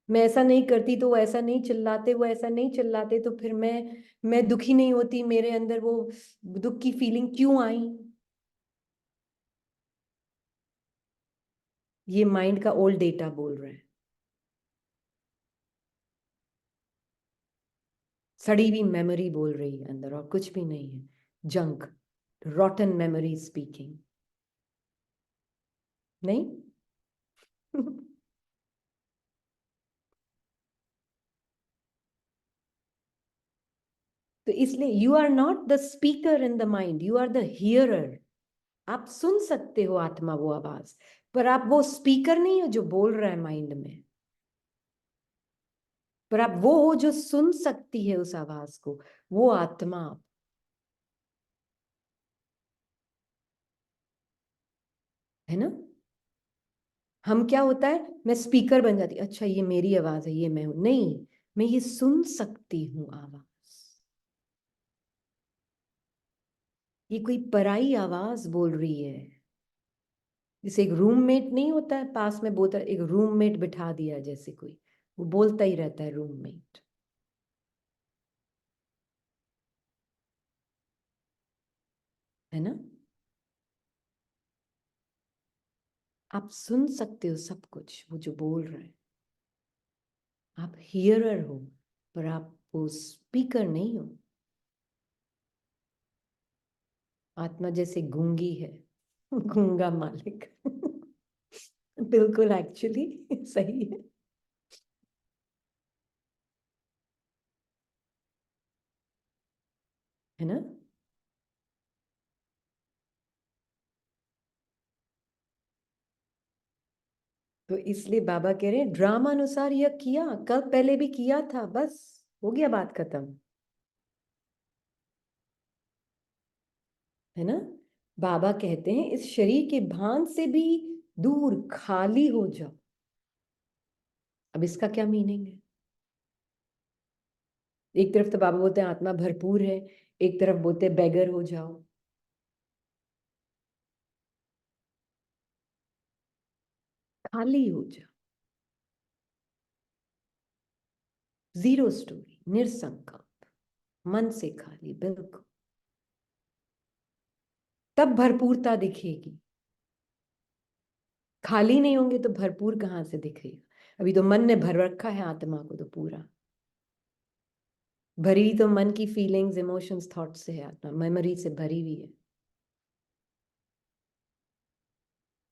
मैं ऐसा नहीं करती तो वो ऐसा नहीं चिल्लाते, वो ऐसा नहीं चिल्लाते तो फिर मैं दुखी नहीं होती, मेरे अंदर वो दुख की फीलिंग क्यों आई। ये माइंड का ओल्ड डेटा बोल रहा है, सड़ी हुई मेमोरी बोल रही है अंदर, और कुछ भी नहीं है। Junk, rotten memory speaking. नहीं। तो इसलिए you are not the speaker in the mind, you are the hearer. आप सुन सकते हो आत्मा वो आवाज, पर आप वो स्पीकर नहीं हो जो बोल रहा है माइंड में, पर आप वो हो जो सुन सकती है उस आवाज को, वो आत्मा आप, है ना। हम क्या होता है, मैं स्पीकर बन जाती, अच्छा ये मेरी आवाज है, ये मैं हूं, नहीं, मैं ये सुन सकती हूँ आवाज, ये कोई पराई आवाज बोल रही है। जैसे एक रूममेट नहीं होता है, पास में बोलता है, एक रूममेट बिठा दिया जैसे कोई, वो बोलता ही रहता है रूममेट, है ना। आप सुन सकते हो सब कुछ वो जो बोल रहे हैं, आप हियरर हो, पर आप वो स्पीकर नहीं हो। आत्मा जैसे गूंगी है, गूंगा मालिक। बिल्कुल, एक्चुअली सही है ना। तो इसलिए बाबा कह रहे हैं ड्रामा अनुसार यह किया, कल पहले भी किया था, बस हो गया, बात खत्म, है ना। बाबा कहते हैं इस शरीर के भान से भी दूर खाली हो जाओ। अब इसका क्या मीनिंग है? एक तरफ तो बाबा बोलते हैं आत्मा भरपूर है, एक तरफ बोलते हैं बेगर हो जाओ। खाली हो जाओ, जीरो स्टोरी, निरसंकल्प, मन से खाली, बिल्कुल। तब भरपूरता दिखेगी। खाली नहीं होंगे तो भरपूर कहाँ से दिखेगा? अभी तो मन ने भर रखा है आत्मा को तो पूरा। भरी तो मन की फीलिंग्स, इमोशंस, थॉट्स से है आत्मा, मेमोरी से भरी हुई है।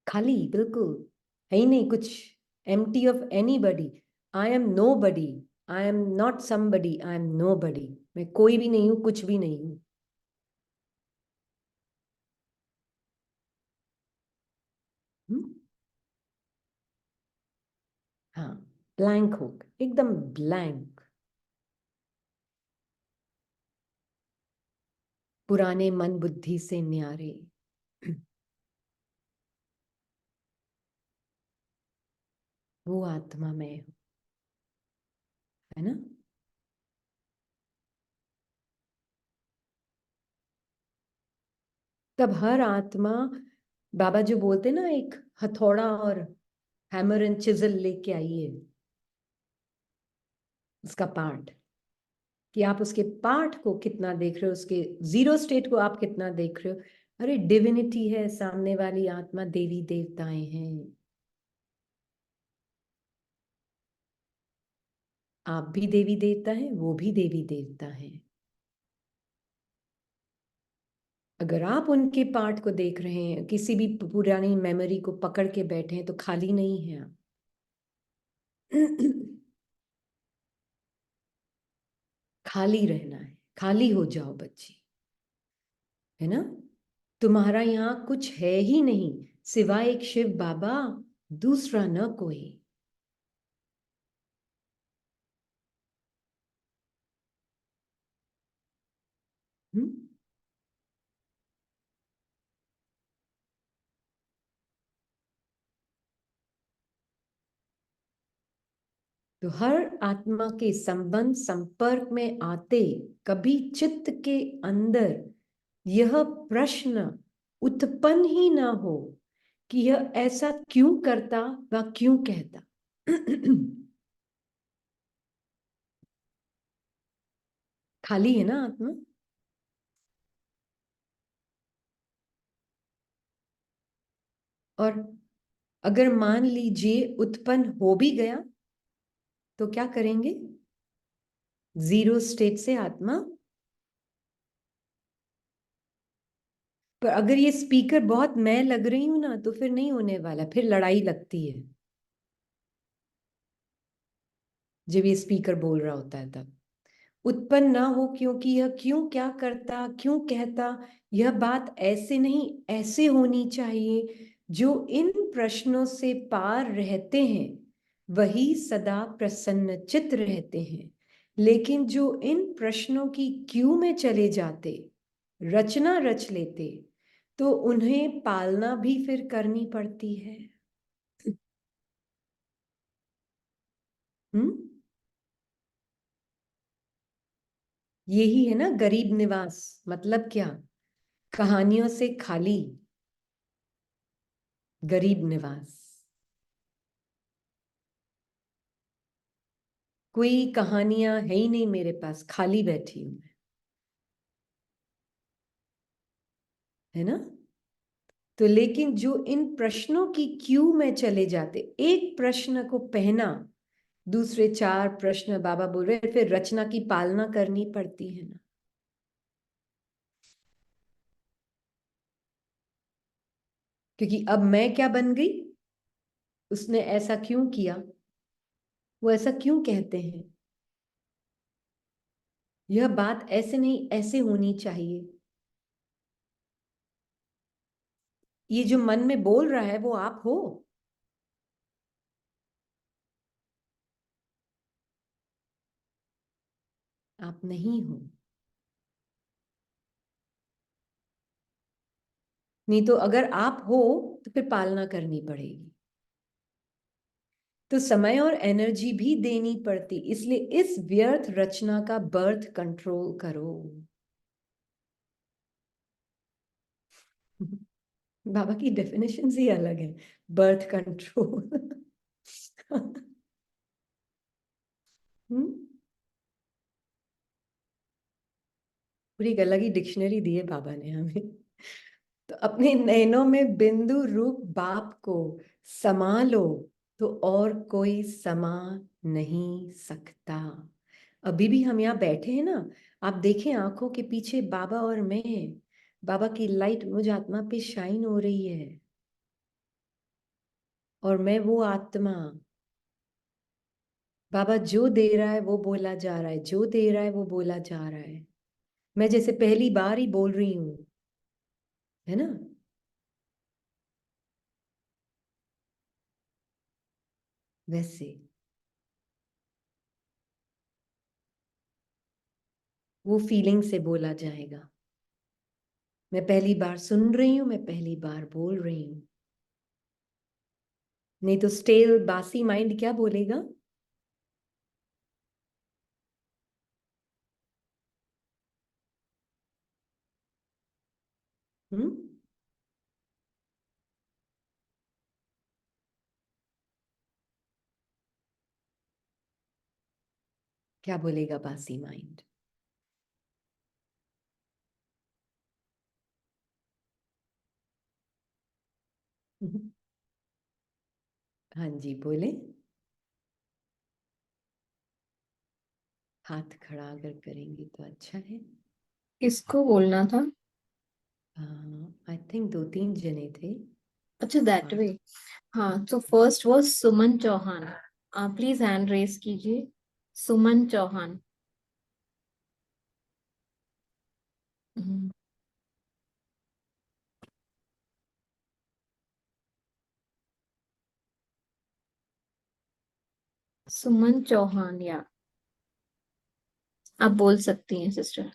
खाली, बिल्कुल है ही नहीं कुछ। Empty of anybody. I am nobody, I am not somebody, I am nobody. मैं कोई भी नहीं हूं, कुछ भी नहीं हूं। हम्म? हाँ, ब्लैंक हो गए, एकदम ब्लैंक। पुराने मन बुद्धि से न्यारे। वो आत्मा में हूं, है ना। तब हर आत्मा, बाबा जो बोलते ना, एक हथौड़ा और हैमर एंड चिजल लेके आइए, उसका पार्ट, कि आप उसके पार्ट को कितना देख रहे हो, उसके जीरो स्टेट को आप कितना देख रहे हो। अरे डिविनिटी है सामने वाली आत्मा, देवी देवताएं हैं, आप भी देवी देवता हैं, वो भी देवी देवता हैं। अगर आप उनके पार्ट को देख रहे हैं, किसी भी पुरानी मेमोरी को पकड़ के बैठे हैं, तो खाली नहीं है आप। खाली रहना है, खाली हो जाओ बच्ची, है ना। तुम्हारा यहाँ कुछ है ही नहीं सिवाय एक शिव बाबा, दूसरा न कोई। हम्म? तो हर आत्मा के संबंध संपर्क में आते कभी चित्त के अंदर यह प्रश्न उत्पन्न ही ना हो कि यह ऐसा क्यों करता व क्यों कहता। खाली है ना आत्मा। और अगर मान लीजिए उत्पन्न हो भी गया, तो क्या करेंगे? जीरो स्टेट से आत्मा। पर अगर ये स्पीकर बहुत मैं लग रही हूं ना, तो फिर नहीं होने वाला, फिर लड़ाई लगती है जब ये स्पीकर बोल रहा होता है तब। उत्पन्न ना हो, क्योंकि यह क्यों क्या करता क्यों कहता, यह बात ऐसे नहीं ऐसे होनी चाहिए। जो इन प्रश्नों से पार रहते हैं वही सदा प्रसन्न चित्त रहते हैं, लेकिन जो इन प्रश्नों की क्यों में चले जाते, रचना रच लेते, तो उन्हें पालना भी फिर करनी पड़ती है। हम्म? यही है ना गरीब निवास, मतलब क्या? कहानियों से खाली, गरीब निवास। कोई कहानियां है ही नहीं मेरे पास, खाली बैठी हूं मैं, है ना। तो लेकिन जो इन प्रश्नों की क्यू में चले जाते, एक प्रश्न को पहना, दूसरे 4 प्रश्न बाबा बोल रहे, फिर रचना की पालना करनी पड़ती है ना। क्योंकि अब मैं क्या बन गई, उसने ऐसा क्यों किया, वो ऐसा क्यों कहते हैं, यह बात ऐसे नहीं ऐसे होनी चाहिए। ये जो मन में बोल रहा है वो आप हो, आप नहीं हो। नहीं तो अगर आप हो तो फिर पालना करनी पड़ेगी, तो समय और एनर्जी भी देनी पड़ती। इसलिए इस व्यर्थ रचना का बर्थ कंट्रोल करो। बाबा की डेफिनेशन ही अलग है, बर्थ कंट्रोल। पूरी एक अलग ही डिक्शनरी दी है बाबा ने हमें। तो अपने नैनों में बिंदु रूप बाप को समा लो, तो और कोई समा नहीं सकता। अभी भी हम यहाँ बैठे हैं ना, आप देखें आंखों के पीछे बाबा और मैं, बाबा की लाइट मुझ आत्मा पे शाइन हो रही है, और मैं वो आत्मा, बाबा जो दे रहा है वो बोला जा रहा है, जो दे रहा है वो बोला जा रहा है। मैं जैसे पहली बार ही बोल रही हूँ, है ना। वैसे वो फीलिंग से बोला जाएगा, मैं पहली बार सुन रही हूं, मैं पहली बार बोल रही हूं। नहीं तो स्टेल बासी माइंड क्या बोलेगा, हम्म, क्या बोलेगा बासी माइंड। हाँ जी बोले, हाथ खड़ा अगर करेंगे तो अच्छा है। किसको बोलना था? आई थिंक 2-3 जने थे। अच्छा, दैट वे। हाँ, तो फर्स्ट वो सुमन चौहान। आप प्लीज हैंड रेस कीजिए। सुमन चौहान। हम्म, सुमन चौहान, या आप बोल सकती हैं सिस्टर।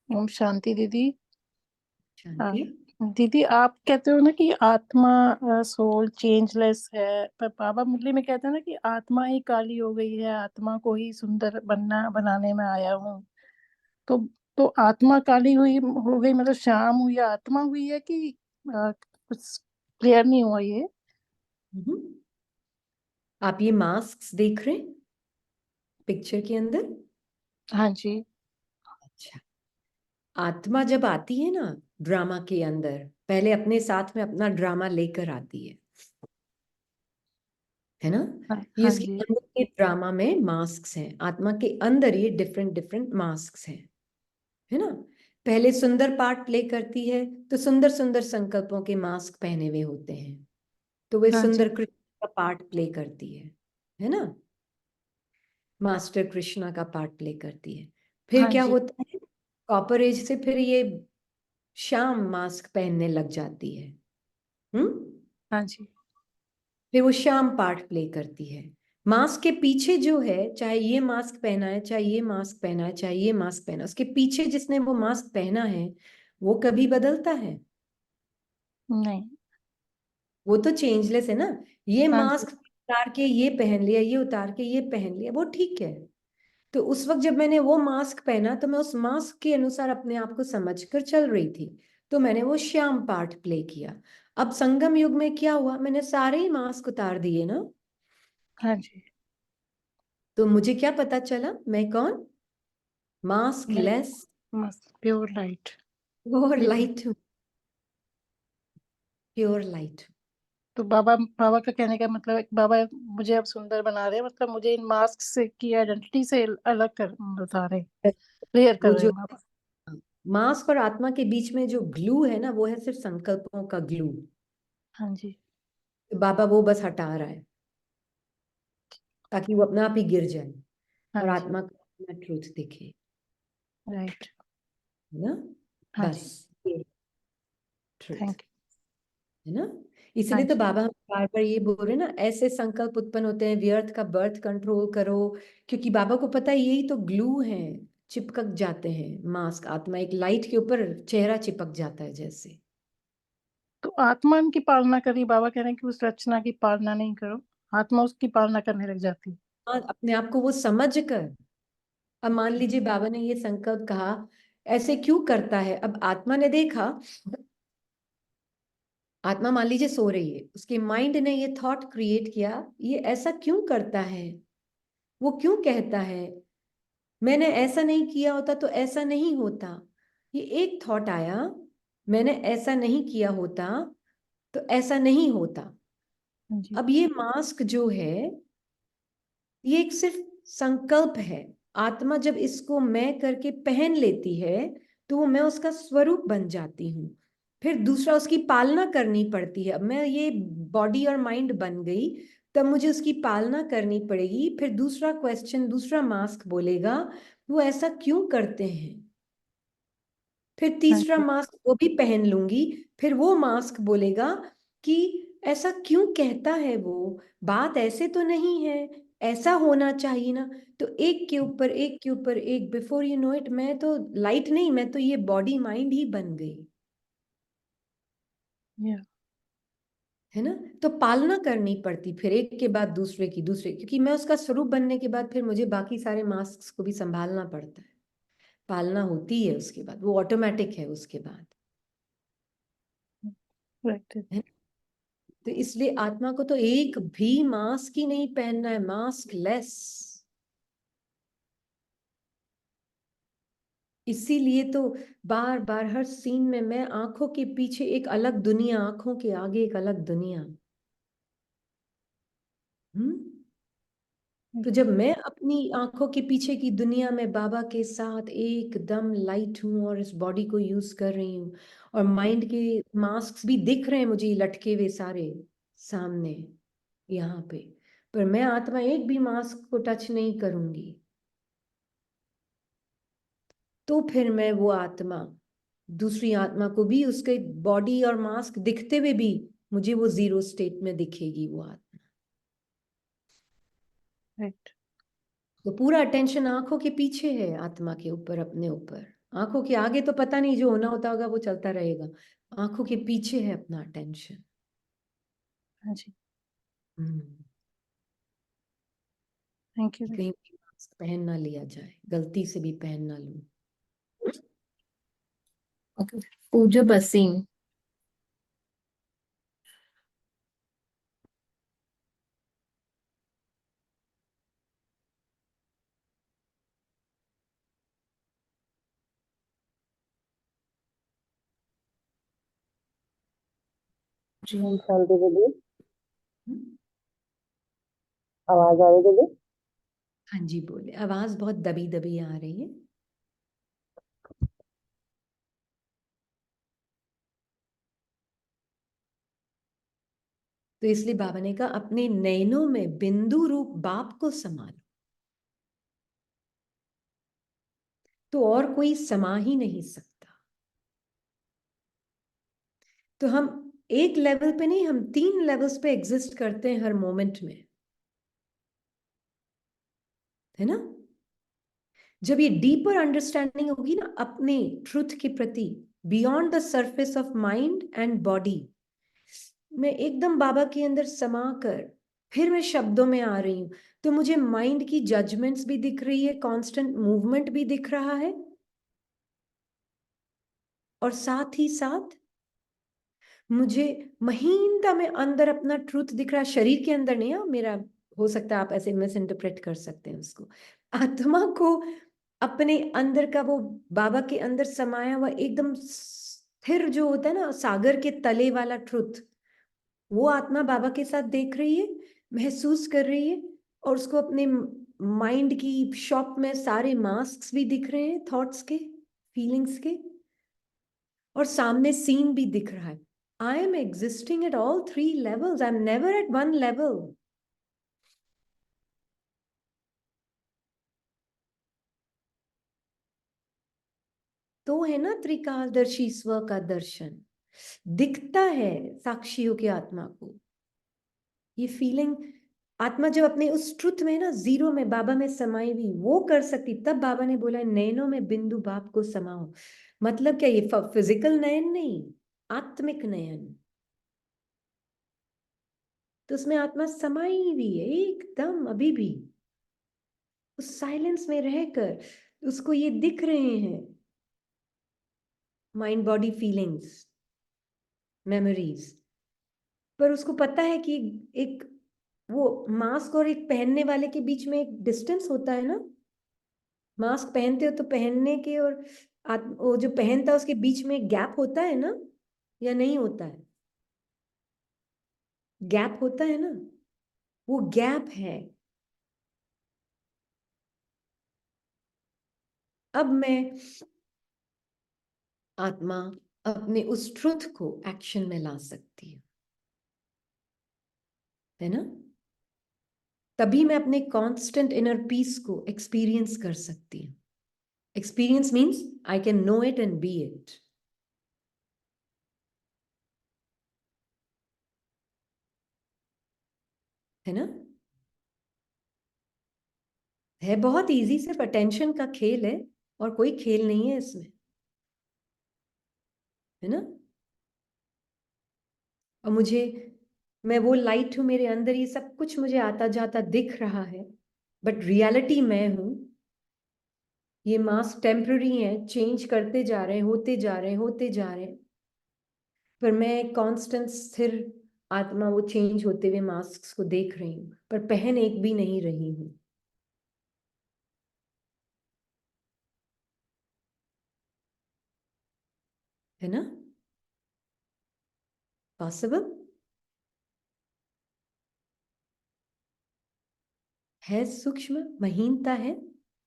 ओम शांति दीदी। आ, शांति। दीदी आप कहते हो ना कि आत्मा सोल चेंजलेस है, पर बाबा मुरली में कहते हैं ना कि आत्मा ही काली हो गई है, आत्मा को ही सुंदर बनाने में आया हूँ। तो तो आत्मा काली हुई हो गई मतलब शाम हुई या आत्मा हुई है कि कुछ क्लियर नहीं हुआ ये। हम्म। आप ये मास्क देख रहे हैं पिक्चर के अंदर। हाँ जी। अच्छा, आत्मा जब आती है ना ड्रामा के अंदर, पहले अपने साथ में अपना ड्रामा लेकर आती है ना। हाँ, ये हाँ इसके जी। अंदर के ड्रामा में मास्क हैं, आत्मा के अंदर ये डिफरेंट डिफरेंट मास्क हैं, है ना। पहले सुंदर पार्ट प्ले करती है, तो सुंदर सुंदर संकल्पों के मास्क पहने हुए होते हैं, तो वे हाँ जी। सुंदर कृष्ण का पार्ट प्ले करती है ना। मास्टर कृष्णा का पार्ट प्ले करती है। फिर हाँ क्या जी। होता है, कॉपर एज से फिर ये शाम मास्क पहनने लग जाती है। हाँ जी। फिर वो शाम पार्ट प्ले करती है। मास्क के पीछे जो है, चाहे ये मास्क पहना है, चाहे ये मास्क पहना है, चाहे ये मास्क पहना है, उसके पीछे जिसने वो मास्क पहना है वो कभी बदलता है? नहीं। वो तो चेंजलेस है ना। ये हाँ जी। मास्क उतार के ये पहन लिया, ये उतार के ये पहन लिया, वो ठीक है। तो उस वक्त जब मैंने वो मास्क पहना तो मैं उस मास्क के अनुसार अपने आप को समझकर चल रही थी, तो मैंने वो श्याम पार्ट प्ले किया। अब संगम युग में क्या हुआ, मैंने सारे ही मास्क उतार दिए ना, हाँ जी। तो मुझे क्या पता चला, मैं कौन, मास्क मैं लेस मस्त प्योर लाइट। और बिल्कुल। लाइट हूँ, प्योर लाइट। तो बाबा बाबा का कहने का मतलब है कि बाबा मुझे अब सुंदर बना रहे हैं, मतलब मुझे इन मास्क से की आइडेंटिटी से अलग कर बता रहे हैं, क्लियर कर वो रहे जो हैं बाबा। मास्क और आत्मा के बीच में जो ग्लू है ना, वो है सिर्फ संकल्पों का ग्लू। हाँ जी। बाबा वो बस हटा रहा है ताकि वो अपने आप ही गिर जाए हाँ और जी। आत्मा को अपना ट्रूथ दिखे, राइट। है ना, हाँ बस जी। ये ट्रूथ थैंक है ना। यू। हाँ इसलिए तो जी। बाबा हम बार बार ये बोल रहे हैं ना, ऐसे संकल्प उत्पन्न होते हैं, व्यर्थ का बर्थ कंट्रोल करो, क्योंकि बाबा को पता है यही तो ग्लू है, चिपक जाते हैं मास्क, आत्मा एक लाइट के ऊपर चेहरा चिपक जाता है जैसे। तो आत्मा की पालना करी, बाबा कह रहे हैं कि उस रचना की पालना नहीं करो, आत्मा उसकी पालना करने लग जाती है। और अपने आप को वो समझ कर, अब मान Okay. लीजिए बाबा ने ये संकल्प कहा, ऐसे क्यों करता है, अब आत्मा ने देखा, आत्मा मान लीजिए सो रही है, उसके माइंड ने ये थॉट क्रिएट किया, ये ऐसा क्यों करता है, वो क्यों कहता है, मैंने ऐसा नहीं किया होता तो ऐसा नहीं होता, ये एक थॉट आया, मैंने ऐसा नहीं किया होता तो ऐसा नहीं होता। हाँ जी। अब ये मास्क जो है, ये एक सिर्फ संकल्प है। आत्मा जब इसको मैं करके पहन लेती है तो वो मैं उसका स्वरूप बन जाती हूँ, फिर दूसरा उसकी पालना करनी पड़ती है। अब मैं ये बॉडी और माइंड बन गई, तब मुझे उसकी पालना करनी पड़ेगी, फिर दूसरा क्वेश्चन, दूसरा मास्क बोलेगा वो ऐसा क्यों करते हैं, फिर हाँ तीसरा जी। मास्क वो भी पहन लूंगी, फिर वो मास्क बोलेगा कि ऐसा क्यों कहता है वो, बात ऐसे तो नहीं है, ऐसा होना चाहिए ना। तो एक के ऊपर एक के ऊपर एक, बिफोर यू नो इट, मैं तो लाइट नहीं, मैं तो ये बॉडी माइंड ही बन गई, Yeah. है ना। तो पालना करनी पड़ती फिर एक के बाद दूसरे की, दूसरे, क्योंकि मैं उसका स्वरूप बनने के बाद फिर मुझे बाकी सारे मास्क को भी संभालना पड़ता है, पालना होती है उसके बाद, वो ऑटोमेटिक है उसके बाद, Right. है। तो इसलिए आत्मा को तो एक भी मास्क ही नहीं पहनना है, मास्क लेस। इसीलिए तो बार बार हर सीन में मैं आंखों के पीछे एक अलग दुनिया, आंखों के आगे एक अलग दुनिया। तो जब मैं अपनी आंखों के पीछे की दुनिया में बाबा के साथ एकदम लाइट हूं और इस बॉडी को यूज कर रही हूँ, और माइंड के मास्क भी दिख रहे हैं मुझे लटके हुए सारे सामने यहाँ पे, पर मैं आत्मा एक भी मास्क को टच नहीं करूंगी, तो फिर मैं वो आत्मा दूसरी आत्मा को भी उसके बॉडी और मास्क दिखते हुए भी मुझे वो जीरो स्टेट में दिखेगी वो आत्मा। Right. तो पूरा अटेंशन आंखों के पीछे है आत्मा के ऊपर, अपने ऊपर। आंखों के आगे तो पता नहीं, जो होना होता होगा वो चलता रहेगा, आंखों के पीछे है अपना अटेंशन। हाँ जी। हम्म, थैंक यू। कहीं भी मास्क पहन ना लिया जाए, गलती से भी पहन ना लूं। ओके। पूजा बसीम। जी। शांति दीदी, हम्म, आवाज आ रही दीदी? हाँ जी बोले, आवाज बहुत दबी दबी आ रही है। तो इसलिए बाबा ने कहा अपने नैनों में बिंदु रूप बाप को समालो, तो और कोई समा ही नहीं सकता। तो हम एक लेवल पे नहीं, हम 3 लेवल्स पे एग्जिस्ट करते हैं हर मोमेंट में, है ना। जब ये डीपर अंडरस्टैंडिंग होगी ना अपने ट्रुथ के प्रति, beyond the surface of mind and body, मैं एकदम बाबा के अंदर समा कर फिर मैं शब्दों में आ रही हूं, तो मुझे माइंड की जजमेंट्स भी दिख रही है, कांस्टेंट मूवमेंट भी दिख रहा है, और साथ ही साथ मुझे महीनता में अंदर अपना ट्रूथ दिख रहा है, शरीर के अंदर नहीं। मेरा हो सकता है आप ऐसे मिस इंटरप्रेट कर सकते हैं उसको, आत्मा को अपने अंदर का वो बाबा के अंदर समाया हुआ एकदम स्थिर जो होता है ना, सागर के तले वाला ट्रुथ, वो आत्मा बाबा के साथ देख रही है, महसूस कर रही है, और उसको अपने माइंड की शॉप में सारे मास्क भी दिख रहे हैं, थॉट्स के, फीलिंग्स के, और सामने सीन भी दिख रहा है। I am existing at all 3 levels, I am never at 1 level। तो है ना त्रिकालदर्शी स्व का दर्शन, दिखता है साक्षियों की आत्मा को। ये फीलिंग आत्मा जब अपने उस ट्रुथ में ना, जीरो में, बाबा में समाई हुई, वो कर सकती, तब बाबा ने बोला नयनों में बिंदु बाप को समाओ। मतलब क्या, ये फिजिकल नयन नहीं, आत्मिक नयन। तो उसमें आत्मा समाई हुई है एकदम, अभी भी उस साइलेंस में रहकर उसको ये दिख रहे हैं, माइंड बॉडी फीलिंग्स, मेमोरीज। पर उसको पता है कि एक वो मास्क और एक पहनने वाले के बीच में एक डिस्टेंस होता है ना। मास्क पहनते हो तो पहनने के और वो जो पहनता है उसके बीच में एक गैप होता है ना, या नहीं होता है? गैप होता है ना, वो गैप है। अब मैं आत्मा अपने उस ट्रुथ को एक्शन में ला सकती है ना। तभी मैं अपने कांस्टेंट इनर पीस को एक्सपीरियंस कर सकती हूँ। Experience means I can know it and be it, है ना। है बहुत इजी, सिर्फ अटेंशन का खेल है, और कोई खेल नहीं है इसमें, है ना। और मैं वो लाइट हूं, मेरे अंदर ये सब कुछ मुझे आता जाता दिख रहा है, बट रियलिटी मैं हूं। ये मास्क टेम्पररी है, चेंज करते जा रहे हैं, होते जा रहे हैं, होते जा रहे हैं, पर मैं कांस्टेंट स्थिर आत्मा वो चेंज होते हुए मास्क को देख रही हूं, पर पहन एक भी नहीं रही हूं, है ना। पॉसिबल है, सूक्ष्म महीनता है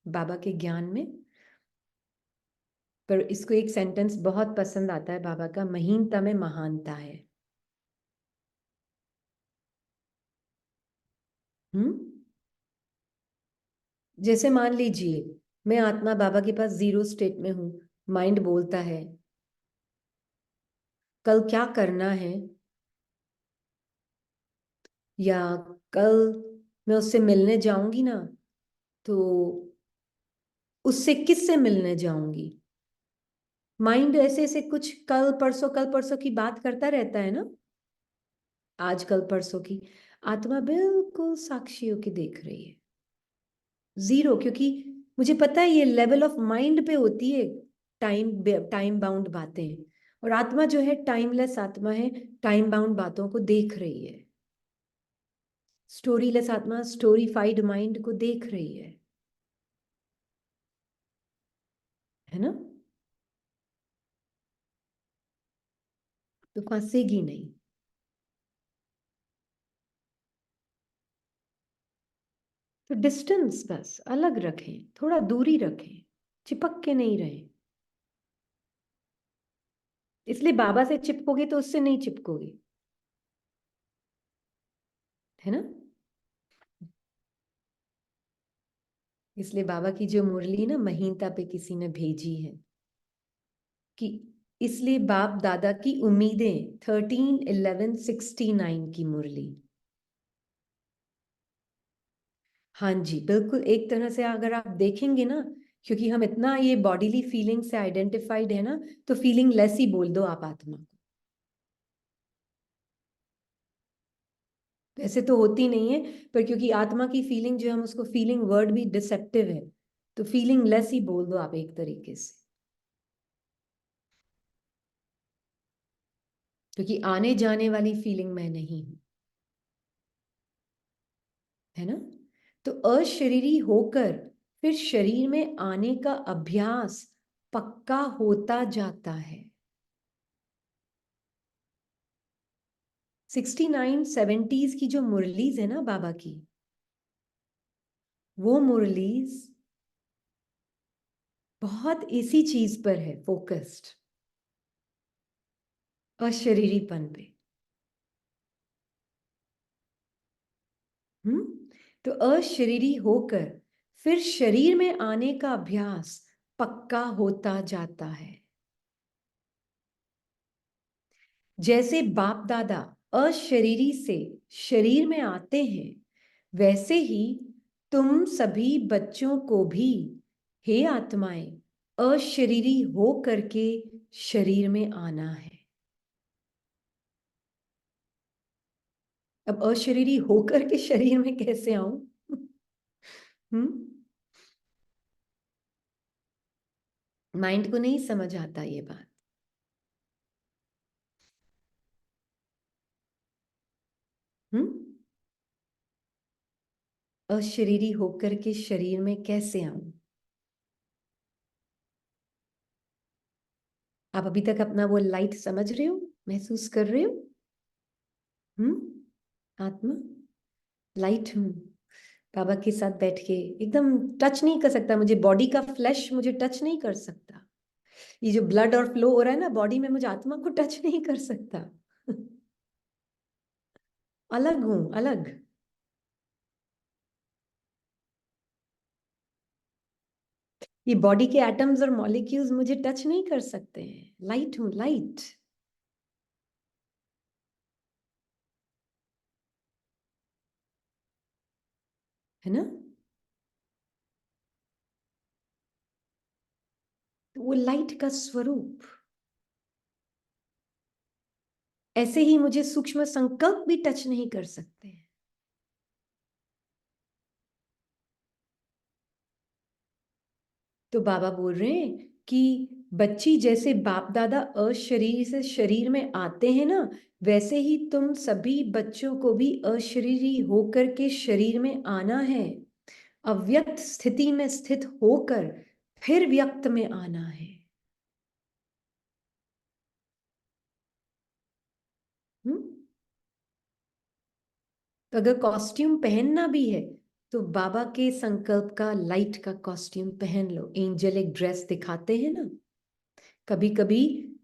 बाबा के ज्ञान में। पर इसको एक सेंटेंस बहुत पसंद आता है बाबा का, महीनता में महानता है। जैसे मान लीजिए मैं आत्मा बाबा के पास जीरो स्टेट में हूं, माइंड बोलता है कल क्या करना है, या कल मैं उससे मिलने जाऊंगी ना, तो उससे किससे मिलने जाऊंगी। माइंड ऐसे ऐसे कुछ कल परसों की बात करता रहता है ना, आज कल परसों की। आत्मा बिल्कुल साक्षियों की देख रही है, जीरो, क्योंकि मुझे पता है ये लेवल ऑफ माइंड पे होती है टाइम बाउंड बातें, और आत्मा जो है टाइमलेस आत्मा है, टाइम बाउंड बातों को देख रही है। स्टोरीलेस आत्मा स्टोरीफाइड माइंड को देख रही है ना। तो फंसेगी नहीं। तो डिस्टेंस बस अलग रखें, थोड़ा दूरी रखें, चिपक के नहीं रहे। इसलिए बाबा से चिपकोगे तो उससे नहीं चिपकोगे, है ना। इसलिए बाबा की जो मुरली ना महीनता पे किसी ने भेजी है कि इसलिए बाप दादा की उम्मीदें 13-11-69 की मुरली। हाँ जी बिल्कुल, एक तरह से अगर आप देखेंगे ना, क्योंकि हम इतना ये बॉडीली फीलिंग से आइडेंटिफाइड है ना, तो फीलिंग लेस ही बोल दो आप आत्मा को। वैसे तो होती नहीं है, पर क्योंकि आत्मा की फीलिंग जो हम उसको फीलिंग वर्ड भी डिसेप्टिव है, तो फीलिंग लेस ही बोल दो आप एक तरीके से, क्योंकि आने जाने वाली फीलिंग मैं नहीं हूं, है ना। तो अशरीरी होकर फिर शरीर में आने का अभ्यास पक्का होता जाता है। 69-70s की जो मुरलीज है ना बाबा की, वो मुरलीज बहुत इसी चीज पर है फोकस्ड, अशरीरीपन पे। तो अशरीरी होकर फिर शरीर में आने का अभ्यास पक्का होता जाता है। जैसे बाप दादा अशरीरी से शरीर में आते हैं, वैसे ही तुम सभी बच्चों को भी, हे आत्माएं, अशरीरी हो करके शरीर में आना है। अब अशरीरी होकर के शरीर में कैसे आऊं? माइंड को नहीं समझ आता ये बात। अशरीरी होकर के शरीर में कैसे आऊं? आप अभी तक अपना वो लाइट समझ रहे हो, महसूस कर रहे हो? आत्मा लाइट हूं, बाबा के साथ बैठ के एकदम टच नहीं कर सकता, मुझे बॉडी का फ्लैश मुझे टच नहीं कर सकता, ये जो ब्लड और फ्लो हो रहा है ना बॉडी में, मुझे आत्मा को टच नहीं कर सकता। अलग हूं, अलग। ये बॉडी के एटम्स और मॉलिक्यूल्स मुझे टच नहीं कर सकते हैं, लाइट हूं, लाइट, है ना। तो वो लाइट का स्वरूप, ऐसे ही मुझे सूक्ष्म संकल्प भी टच नहीं कर सकते हैं। तो बाबा बोल रहे हैं कि बच्ची जैसे बाप दादा अशरीर से शरीर में आते हैं ना, वैसे ही तुम सभी बच्चों को भी अशरीरी होकर के शरीर में आना है। अव्यक्त स्थिति में स्थित होकर फिर व्यक्त में आना है। तो अगर कॉस्ट्यूम पहनना भी है तो बाबा के संकल्प का लाइट का कॉस्ट्यूम पहन लो। एंजेलिक ड्रेस दिखाते हैं ना कभी कभी,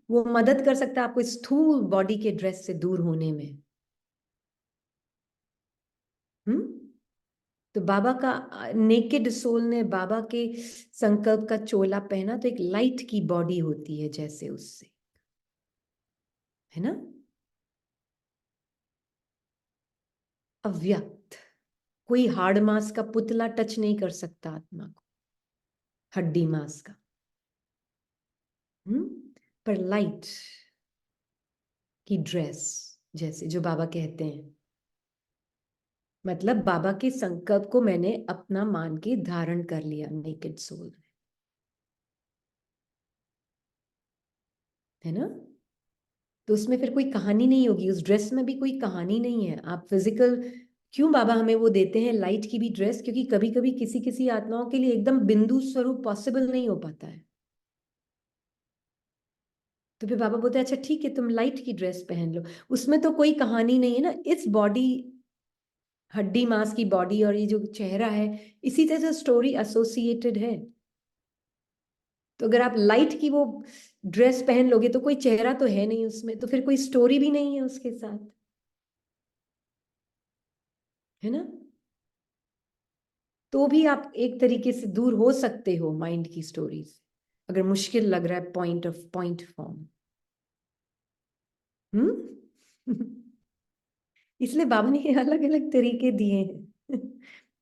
वो मदद कर सकता है आपको स्थूल बॉडी के ड्रेस से दूर होने में। तो बाबा का नेकेड सोल ने बाबा के संकल्प का चोला पहना, तो एक लाइट की बॉडी होती है जैसे उससे, है ना। अव्यक्त, कोई हार्ड मास का पुतला टच नहीं कर सकता आत्मा को, हड्डी मास का। पर लाइट की ड्रेस जैसे जो बाबा कहते हैं, मतलब बाबा के संकल्प को मैंने अपना मान के धारण कर लिया नेकेड सोल, है ना। तो उसमें फिर कोई कहानी नहीं होगी, उस ड्रेस में भी कोई कहानी नहीं है। आप फिजिकल, क्यों बाबा हमें वो देते हैं लाइट की भी ड्रेस, क्योंकि कभी कभी किसी किसी आत्माओं के लिए एकदम बिंदु स्वरूप पॉसिबल नहीं हो पाता है। तो फिर बाबा बोलते हैं अच्छा ठीक है तुम लाइट की ड्रेस पहन लो, उसमें तो कोई कहानी नहीं है ना। इस बॉडी, हड्डी मांस की बॉडी और ये जो चेहरा है, इसी तरह से स्टोरी एसोसिएटेड है। तो अगर आप लाइट की वो ड्रेस पहन लोगे तो कोई चेहरा तो है नहीं उसमें, तो फिर कोई स्टोरी भी नहीं है उसके साथ, है ना। तो भी आप एक तरीके से दूर हो सकते हो माइंड की स्टोरी से, अगर मुश्किल लग रहा है पॉइंट फॉर्म। इसलिए बाबा ने अलग अलग तरीके दिए हैं।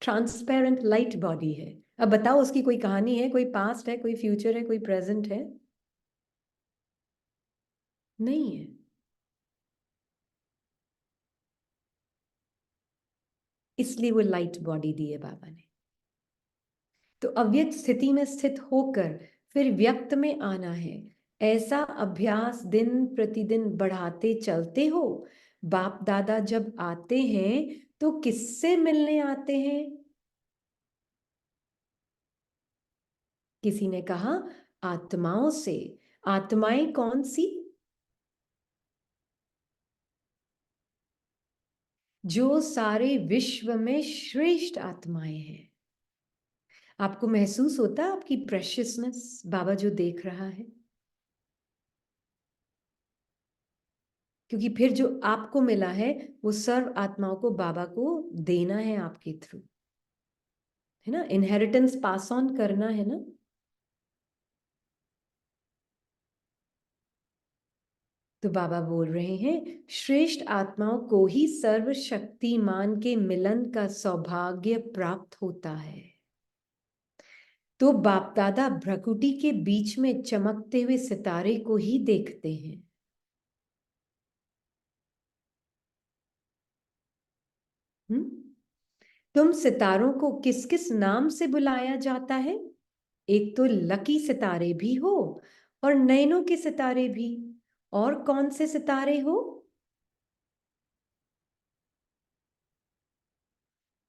ट्रांसपेरेंट लाइट बॉडी है। अब बताओ उसकी कोई कहानी है, कोई पास्ट है, कोई फ्यूचर है, कोई प्रेजेंट है? नहीं है। इसलिए वो लाइट बॉडी दी है बाबा ने। तो अव्यक्त स्थिति में स्थित होकर फिर व्यक्त में आना है। ऐसा अभ्यास दिन प्रतिदिन बढ़ाते चलते हो। बाप दादा जब आते हैं तो किससे मिलने आते हैं? किसी ने कहा आत्माओं से। आत्माएं कौन सी? जो सारे विश्व में श्रेष्ठ आत्माएं हैं। आपको महसूस होता है आपकी प्रेशियसनेस, बाबा जो देख रहा है? क्योंकि फिर जो आपको मिला है वो सर्व आत्माओं को बाबा को देना है आपके थ्रू, है ना? इनहेरिटेंस पास ऑन करना है ना। तो बाबा बोल रहे हैं श्रेष्ठ आत्माओं को ही सर्वशक्तिमान के मिलन का सौभाग्य प्राप्त होता है। तो बाप दादा भ्रकुटी के बीच में चमकते हुए सितारे को ही देखते हैं। तुम सितारों को किस किस नाम से बुलाया जाता है? एक तो लकी सितारे भी हो और नैनों के सितारे भी। और कौन से सितारे हो?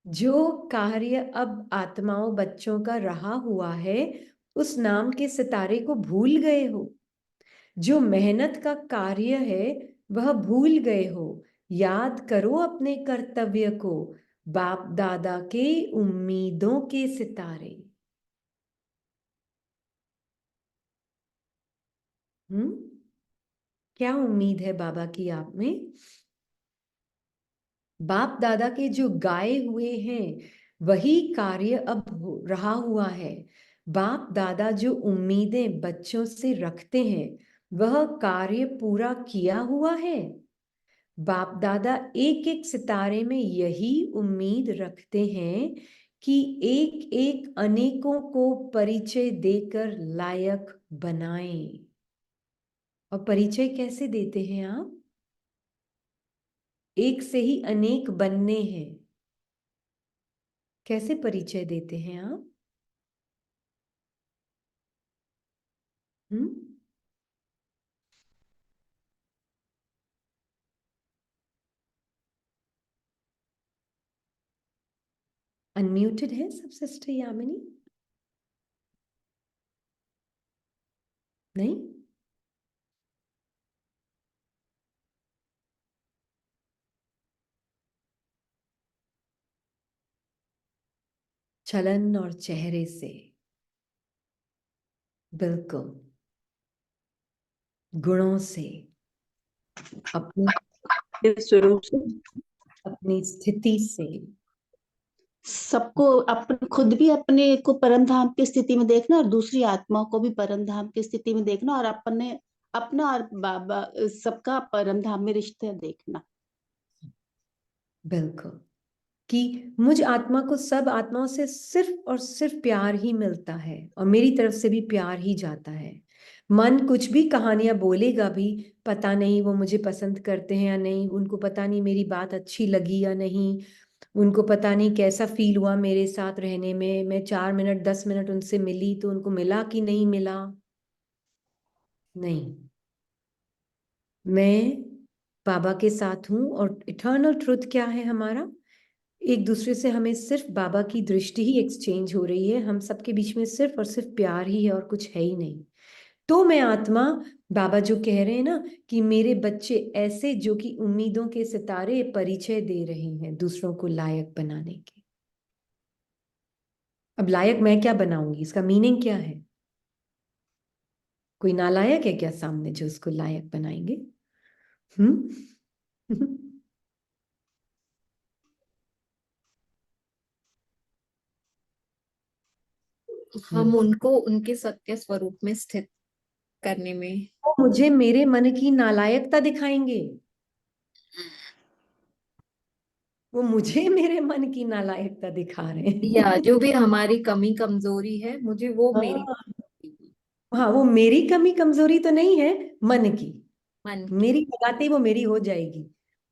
जो कार्य अब आत्माओं बच्चों का रहा हुआ है उस नाम के सितारे को भूल गए हो। जो मेहनत का कार्य है वह भूल गए हो। याद करो अपने कर्तव्य को, बाप दादा के उम्मीदों के सितारे। क्या उम्मीद है बाबा की आप में? बाप दादा के जो गाए हुए हैं वही कार्य अब रहा हुआ है। बाप दादा जो उम्मीदें बच्चों से रखते हैं वह कार्य पूरा किया हुआ है। बाप दादा एक एक सितारे में यही उम्मीद रखते हैं कि एक एक अनेकों को परिचय देकर लायक बनाएं। और परिचय कैसे देते हैं आप? एक से ही अनेक बनने हैं। कैसे परिचय देते हैं आप? अनम्यूटेड है सब सिस्टर यामिनी? नहीं? चलन और चेहरे से बिल्कुल, गुणों से, अपने स्वरूप से, अपनी स्थिति से, सबको खुद भी अपने को परम धाम की स्थिति में देखना और दूसरी आत्माओं को भी परम धाम की स्थिति में देखना और अपना और बाबा सबका परम धाम में रिश्ते देखना। बिल्कुल, कि मुझ आत्मा को सब आत्माओं से सिर्फ और सिर्फ प्यार ही मिलता है और मेरी तरफ से भी प्यार ही जाता है। मन कुछ भी कहानियां बोलेगा भी, पता नहीं वो मुझे पसंद करते हैं या नहीं, उनको पता नहीं मेरी बात अच्छी लगी या नहीं, उनको पता नहीं कैसा फील हुआ मेरे साथ रहने में, मैं 4 मिनट 10 मिनट उनसे मिली तो उनको मिला कि नहीं मिला। नहीं, मैं बाबा के साथ हूं और इटर्नल ट्रुथ क्या है हमारा? एक दूसरे से हमें सिर्फ बाबा की दृष्टि ही एक्सचेंज हो रही है। हम सबके बीच में सिर्फ और सिर्फ प्यार ही है और कुछ है ही नहीं। तो मैं आत्मा, बाबा जो कह रहे हैं ना कि मेरे बच्चे ऐसे जो कि उम्मीदों के सितारे परिचय दे रहे हैं दूसरों को लायक बनाने के। अब लायक मैं क्या बनाऊंगी? इसका मीनिंग क्या है? कोई नालायक है क्या सामने जो उसको लायक बनाएंगे? हम उनको उनके सत्य स्वरूप में स्थित करने में। वो मुझे मेरे मन की नालायकता दिखाएंगे। वो मुझे मेरे मन की नालायकता दिखा रहे हैं। या जो भी हमारी कमी कमजोरी है, मुझे वो मेरी हाँ, वो मेरी कमी कमजोरी तो नहीं है, मन की। मन की। मेरी लगाते ही वो मेरी हो जाएगी,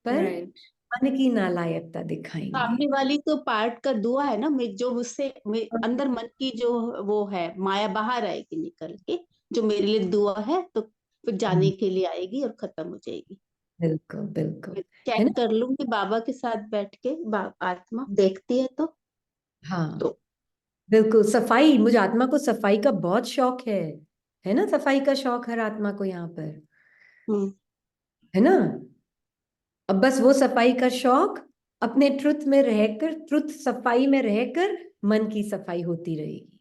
पर राइट। मन की नालायकता दिखाएंगे। सामने वाली तो पार्ट का दुआ है ना, मैं जो मुझसे अंदर मन की जो वो है माया बाहर आएगी निकल के, जो मेरे लिए दुआ है, तो फिर जाने के लिए आएगी और खत्म हो जाएगी। बिल्कुल बिल्कुल। मैं है चेक ना? कर लूंगी बाबा के साथ बैठ के, आत्मा देखती है हाँ तो बिल्कुल। सफाई, मुझे आत्मा को सफाई का बहुत शौक है ना? सफाई का शौक हर आत्मा को यहाँ पर, हम्म। है ना? अब बस वो सफाई का शौक अपने ट्रुथ में रहकर, ट्रुथ सफाई में रहकर मन की सफाई होती रहेगी।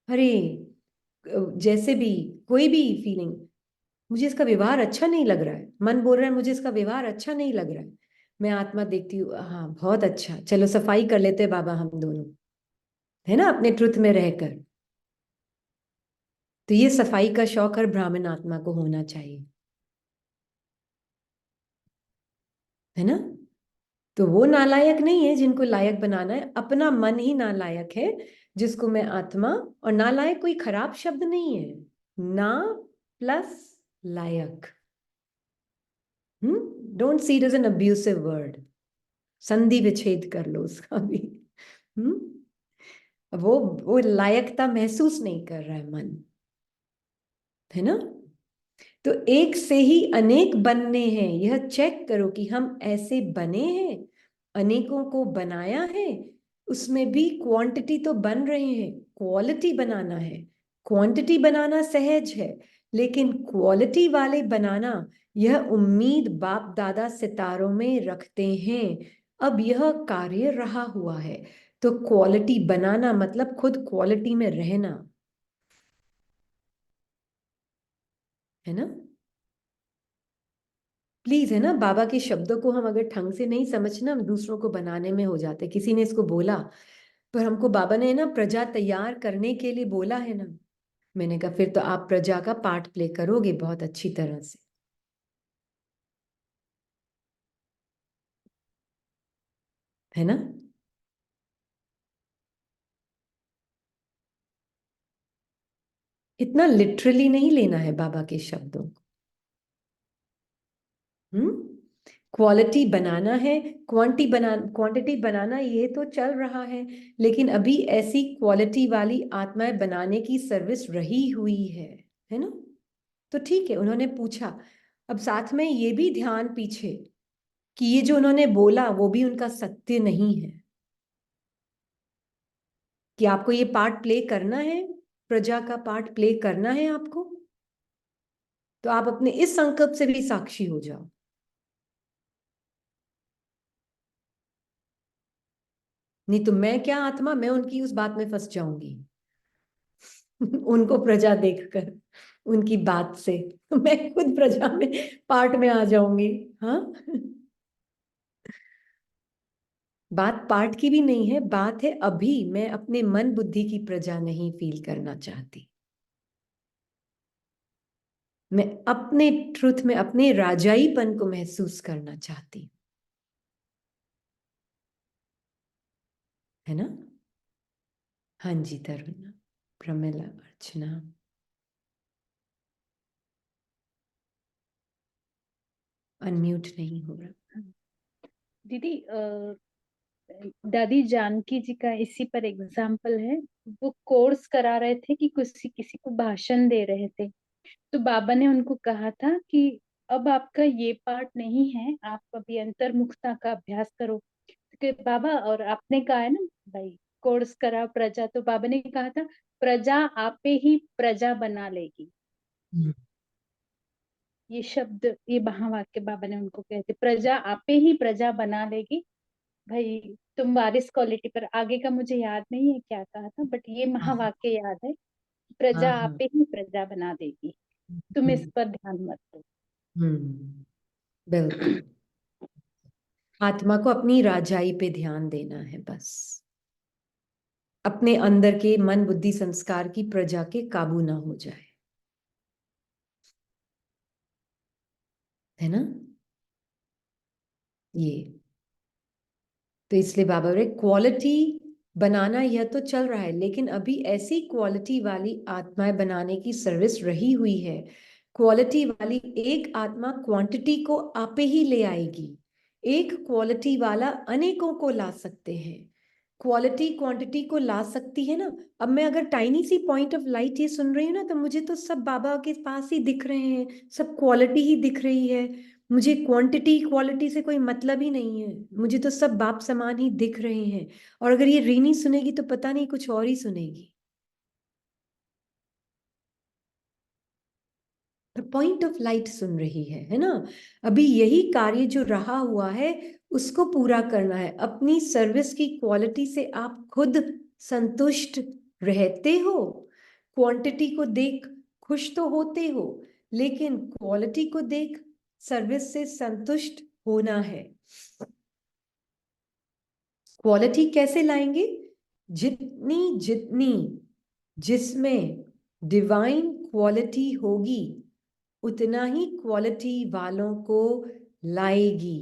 अरे जैसे भी कोई भी फीलिंग, मुझे इसका व्यवहार अच्छा नहीं लग रहा है, मन बोल रहा है मुझे इसका व्यवहार अच्छा नहीं लग रहा है, मैं आत्मा देखती हूँ, हाँ बहुत अच्छा, चलो सफाई कर लेते हैं बाबा हम दोनों, है ना, अपने ट्रुथ में रहकर। तो ये सफाई का शौक हर ब्राह्मण आत्मा को होना चाहिए, है ना? तो वो नालायक नहीं है जिनको लायक बनाना है, अपना मन ही नालायक है जिसको मैं आत्मा, और नालायक कोई खराब शब्द नहीं है, ना प्लस लायक। Don't see it as an abusive word, संधि विच्छेद कर लो उसका भी। वो लायकता महसूस नहीं कर रहा है मन, है ना? तो एक से ही अनेक बनने हैं, यह चेक करो कि हम ऐसे बने हैं, अनेकों को बनाया है, उसमें भी क्वांटिटी तो बन रहे हैं, क्वालिटी बनाना है। क्वांटिटी बनाना सहज है, लेकिन क्वालिटी वाले बनाना, यह उम्मीद बाप दादा सितारों में रखते हैं, अब यह कार्य रहा हुआ है। तो क्वालिटी बनाना मतलब खुद क्वालिटी में रहना, है ना? प्लीज, है ना, बाबा के शब्दों को हम अगर ढंग से नहीं समझना, हम दूसरों को बनाने में हो जाते। किसी ने इसको बोला, पर हमको बाबा ने ना प्रजा तैयार करने के लिए बोला है ना। मैंने कहा फिर तो आप प्रजा का पार्ट प्ले करोगे बहुत अच्छी तरह से, है ना? इतना लिटरली नहीं लेना है बाबा के शब्दों को। क्वालिटी बनाना है, क्वांटिटी बनाना, ये तो चल रहा है, लेकिन अभी ऐसी क्वालिटी वाली आत्माएं बनाने की सर्विस रही हुई है ना? तो ठीक है, उन्होंने पूछा। अब साथ में ये भी ध्यान पीछे कि ये जो उन्होंने बोला वो भी उनका सत्य नहीं है, कि आपको ये पार्ट प्ले करना है, प्रजा का पार्ट प्ले करना है आपको, तो आप अपने इस संकल्प से भी साक्षी हो जाओ। नहीं तो मैं क्या आत्मा, मैं उनकी उस बात में फंस जाऊंगी। उनको प्रजा देखकर, उनकी बात से मैं खुद प्रजा में पार्ट में आ जाऊंगी। हाँ, बात पार्ट की भी नहीं है, बात है अभी मैं अपने मन बुद्धि की प्रजा नहीं फील करना चाहती, मैं अपने ट्रुथ में अपने राजाईपन को महसूस करना चाहती, है ना? हाँ जी तरुण, प्रमिला, अर्चना। अनम्यूट नहीं हो रहा। दीदी दादी जानकी जी का इसी पर एग्जाम्पल है। वो कोर्स करा रहे थे कि किसी किसी को भाषण दे रहे थे, तो बाबा ने उनको कहा था कि अब आपका ये पार्ट नहीं है, आप अभी अंतर्मुखता का अभ्यास करो। कि बाबा, और आपने कहा है ना भाई कोर्स करा प्रजा, तो बाबा ने कहा था प्रजा आपे ही प्रजा बना लेगी। हम्म, ये शब्द, ये महावाक्य बाबा ने उनको कहे थे, प्रजा आपे ही प्रजा बना लेगी। भाई तुम वारिस क्वालिटी पर, आगे का मुझे याद नहीं है क्या कहा था, बट ये हाँ महावाक्य याद है, हाँ प्रजा हाँ। आपे ही प्रजा बना देगी, तुम इस हम्म पर ध्यान मत दो। बिल्कुल। आत्मा को अपनी राजाई पे ध्यान देना है बस, अपने अंदर के मन बुद्धि संस्कार की प्रजा के काबू ना हो जाए, है ना? ये तो इसलिए बाबा रे क्वालिटी बनाना यह तो चल रहा है, लेकिन अभी ऐसी क्वालिटी वाली आत्माएं बनाने की सर्विस रही हुई है। क्वालिटी वाली एक आत्मा क्वांटिटी को आपे ही ले आएगी, एक क्वालिटी वाला अनेकों को ला सकते हैं। क्वालिटी क्वांटिटी को ला सकती है ना। अब मैं अगर tiny C point of light ये सुन रही हूँ ना, तो मुझे तो सब बाबा के पास ही दिख रहे हैं, सब क्वालिटी ही दिख रही है। मुझे क्वांटिटी क्वालिटी से कोई मतलब ही नहीं है, मुझे तो सब बाप समान ही दिख रहे हैं। और अगर ये रीनी सुनेगी तो पता नहीं कुछ और ही सुनेगी। पॉइंट ऑफ लाइट सुन रही है ना। अभी यही कार्य जो रहा हुआ है उसको पूरा करना है। अपनी सर्विस की क्वालिटी से आप खुद संतुष्ट रहते हो। क्वांटिटी को देख खुश तो होते हो, लेकिन क्वालिटी को देख सर्विस से संतुष्ट होना है। क्वालिटी कैसे लाएंगे? जितनी जितनी जिसमें डिवाइन क्वालिटी होगी उतना ही क्वालिटी वालों को लाएगी।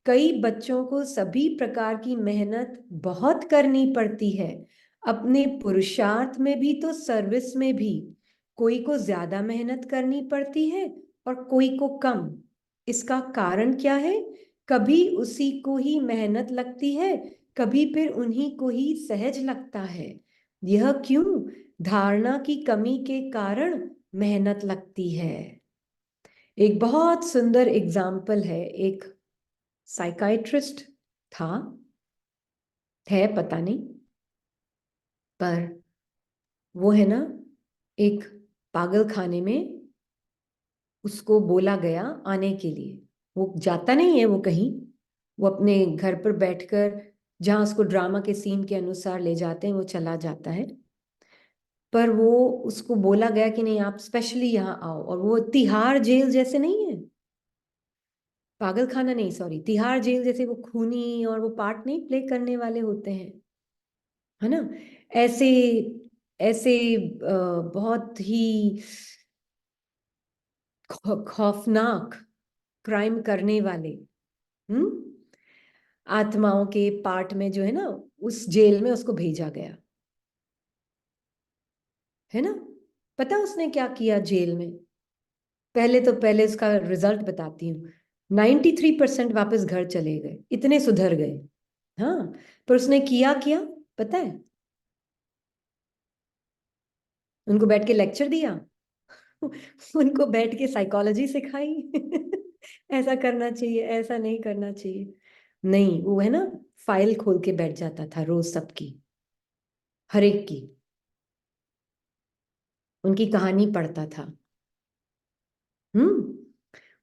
कई बच्चों को सभी प्रकार की मेहनत बहुत करनी पड़ती है, अपने पुरुषार्थ में भी तो सर्विस में भी। कोई को ज्यादा मेहनत करनी पड़ती है और कोई को कम। इसका कारण क्या है? कभी उसी को ही मेहनत लगती है, कभी फिर उन्हीं को ही सहज लगता है। यह क्यों? धारणा की कमी के कारण मेहनत लगती है। एक बहुत सुंदर एग्जाम्पल है। एक साइकाइट्रिस्ट था, है पता नहीं, पर वो है ना, एक पागल खाने में उसको बोला गया आने के लिए। वो जाता नहीं है वो कहीं, वो अपने घर पर बैठकर जहां उसको ड्रामा के सीन के अनुसार ले जाते हैं वो चला जाता है। पर वो उसको बोला गया कि नहीं, आप स्पेशली यहाँ आओ। और वो तिहाड़ जेल जैसे नहीं है, पागल खाना नहीं, सॉरी, तिहाड़ जेल जैसे वो खूनी और वो पार्ट नहीं प्ले करने वाले होते हैं, है ना। ऐसे ऐसे बहुत ही खौफनाक क्राइम करने वाले आत्माओं के पार्ट में जो है ना, उस जेल में उसको भेजा गया है ना। पता उसने क्या किया जेल में? पहले उसका रिजल्ट बताती हूँ। 93% वापस घर चले गए, इतने सुधर गए। हाँ, पर उसने किया क्या पता है? उनको बैठ के लेक्चर दिया, उनको बैठ के साइकोलॉजी सिखाई। ऐसा करना चाहिए, ऐसा नहीं करना चाहिए। नहीं, वो है ना, फाइल खोल के बैठ जाता था रोज सबकी, हर एक की, उनकी कहानी पढ़ता था।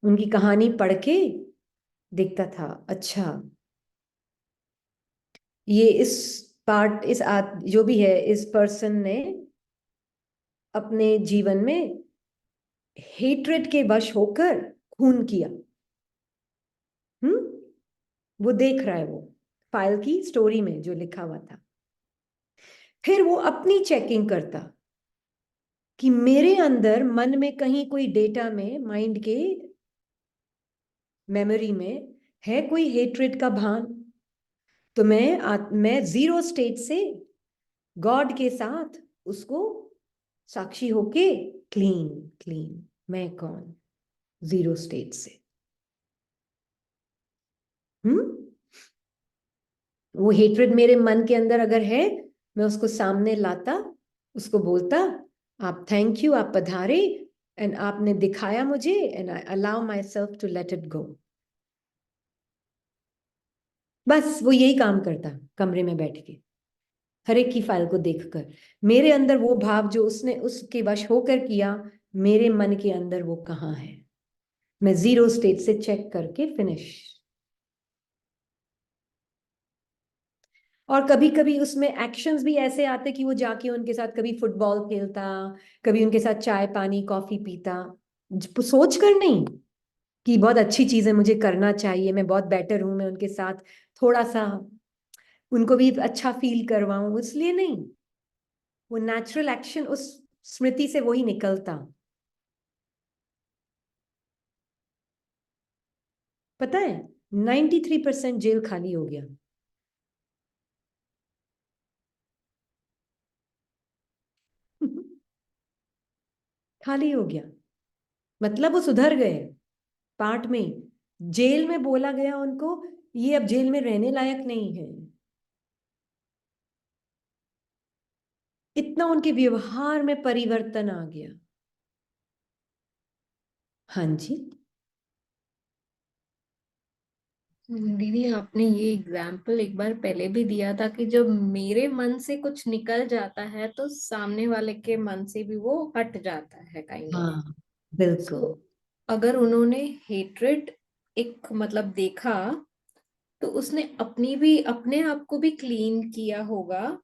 उनकी कहानी पढ़ के देखता था, अच्छा ये इस पार्ट जो भी है, इस पर्सन ने अपने जीवन में हेट्रेड के वश होकर खून किया। वो देख रहा है, वो फाइल की स्टोरी में जो लिखा हुआ था। फिर वो अपनी चेकिंग करता कि मेरे अंदर मन में कहीं कोई डेटा में, माइंड के मेमोरी में है कोई हेट्रेड का भान। तो मैं जीरो स्टेट से गॉड के साथ उसको साक्षी होके क्लीन क्लीन, मैं कौन, जीरो स्टेट से। वो हेट्रेड मेरे मन के अंदर अगर है, मैं उसको सामने लाता, उसको बोलता, आप थैंक यू, आप पधारे, एंड आपने दिखाया मुझे, and I allow myself to let it go. बस वो यही काम करता कमरे में बैठ के, हर एक की फाइल को देखकर। मेरे अंदर वो भाव जो उसने उसके वश होकर किया, मेरे मन के अंदर वो कहाँ है, मैं जीरो स्टेट से चेक करके फिनिश। और कभी कभी उसमें एक्शंस भी ऐसे आते कि वो जाके उनके साथ कभी फुटबॉल खेलता, कभी उनके साथ चाय पानी कॉफी पीता, सोच कर नहीं कि बहुत अच्छी चीज है, मुझे करना चाहिए, मैं बहुत बेटर हूं, मैं उनके साथ थोड़ा सा उनको भी अच्छा फील करवाऊं, इसलिए नहीं। वो नेचुरल एक्शन उस स्मृति से वही निकलता। पता है, 93% जेल खाली हो गया। खाली हो गया, मतलब वो सुधर गए पार्ट में। जेल में बोला गया उनको ये अब जेल में रहने लायक नहीं है। इतना उनके व्यवहार में परिवर्तन आ गया। हाँ जी। दीदी आपने ये एग्जाम्पल एक बार पहले भी दिया था कि जब मेरे मन से कुछ निकल जाता है तो सामने वाले के मन से भी वो हट जाता है काइंड ऑफ। हाँ बिल्कुल। तो अगर उन्होंने हेट्रेड एक मतलब देखा तो उसने अपनी भी अपने आप को भी क्लीन किया होगा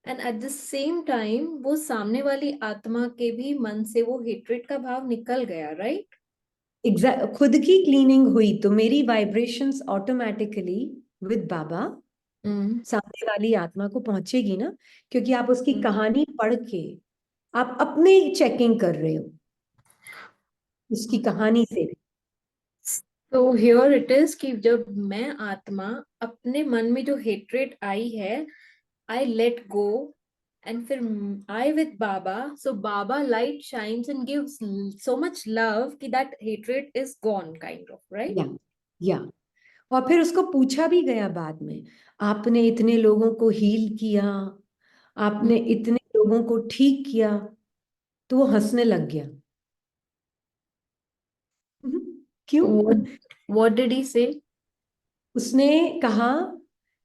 and at the same time वो सामने वाली आत्मा के भी मन से वो हेट्रेड का भाव निकल गया, राइट? एग्जैक्ट, खुद की क्लीनिंग हुई तो मेरी वाइब्रेशंस ऑटोमेटिकली विद बाबा सामने वाली आत्मा को पहुंचेगी ना, क्योंकि आप उसकी कहानी पढ़ के आप अपने चेकिंग कर रहे हो उसकी कहानी से भी। तो हियर इट इज कि जब मैं आत्मा अपने मन में जो हेट्रेड आई है आई लेट गो एंड फिर I with Baba, so Baba light shines and gives so much love कि that hatred is gone kind of, right? Yeah yeah और फिर उसको पूछा भी गया बाद में, आपने इतने लोगों को हील किया, आपने इतने लोगों को ठीक किया, तो वो हंसने लग गया। क्यों? व्हाट डिड ही से? उसने कहा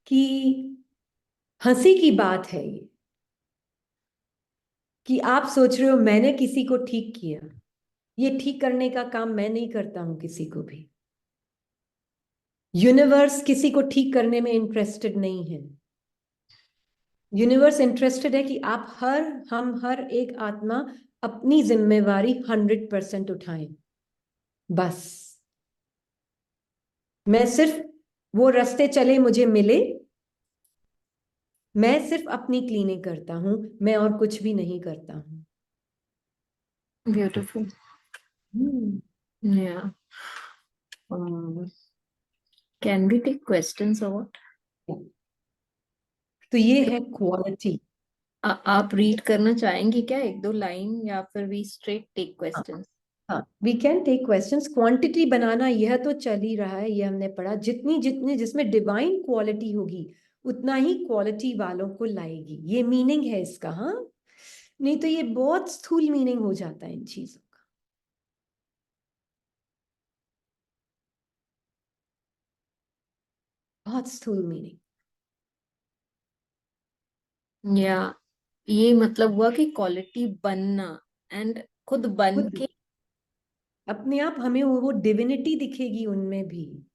कि हंसी की बात है ये कि आप सोच रहे हो मैंने किसी को ठीक किया, ये ठीक करने का काम मैं नहीं करता हूं किसी को भी। यूनिवर्स किसी को ठीक करने में इंटरेस्टेड नहीं है। यूनिवर्स इंटरेस्टेड है कि हम हर एक आत्मा अपनी जिम्मेवारी 100% उठाएं। बस मैं सिर्फ वो रास्ते चले मुझे मिले, मैं सिर्फ अपनी क्लीनिंग करता हूं, मैं और कुछ भी नहीं करता हूं। ब्यूटीफुल। या कैन वी टेक क्वेश्चंस और व्हाट? तो ये है क्वालिटी। आप रीड करना चाहेंगी क्या एक दो लाइन, या फिर वी स्ट्रेट टेक क्वेश्चंस? हाँ we can take questions. Quantity बनाना यह तो चल ही रहा है, ये हमने पढ़ा। जितनी जितनी जिसमें डिवाइन क्वालिटी होगी उतना ही क्वालिटी वालों को लाएगी, ये मीनिंग है इसका। हाँ, नहीं तो ये बहुत स्थूल मीनिंग हो जाता है इन चीजों का। बहुत स्थूल मीनिंग। या ये मतलब हुआ कि क्वालिटी बनना एंड खुद बन खुद के। अपने आप हमें वो डिविनिटी दिखेगी उनमें भी।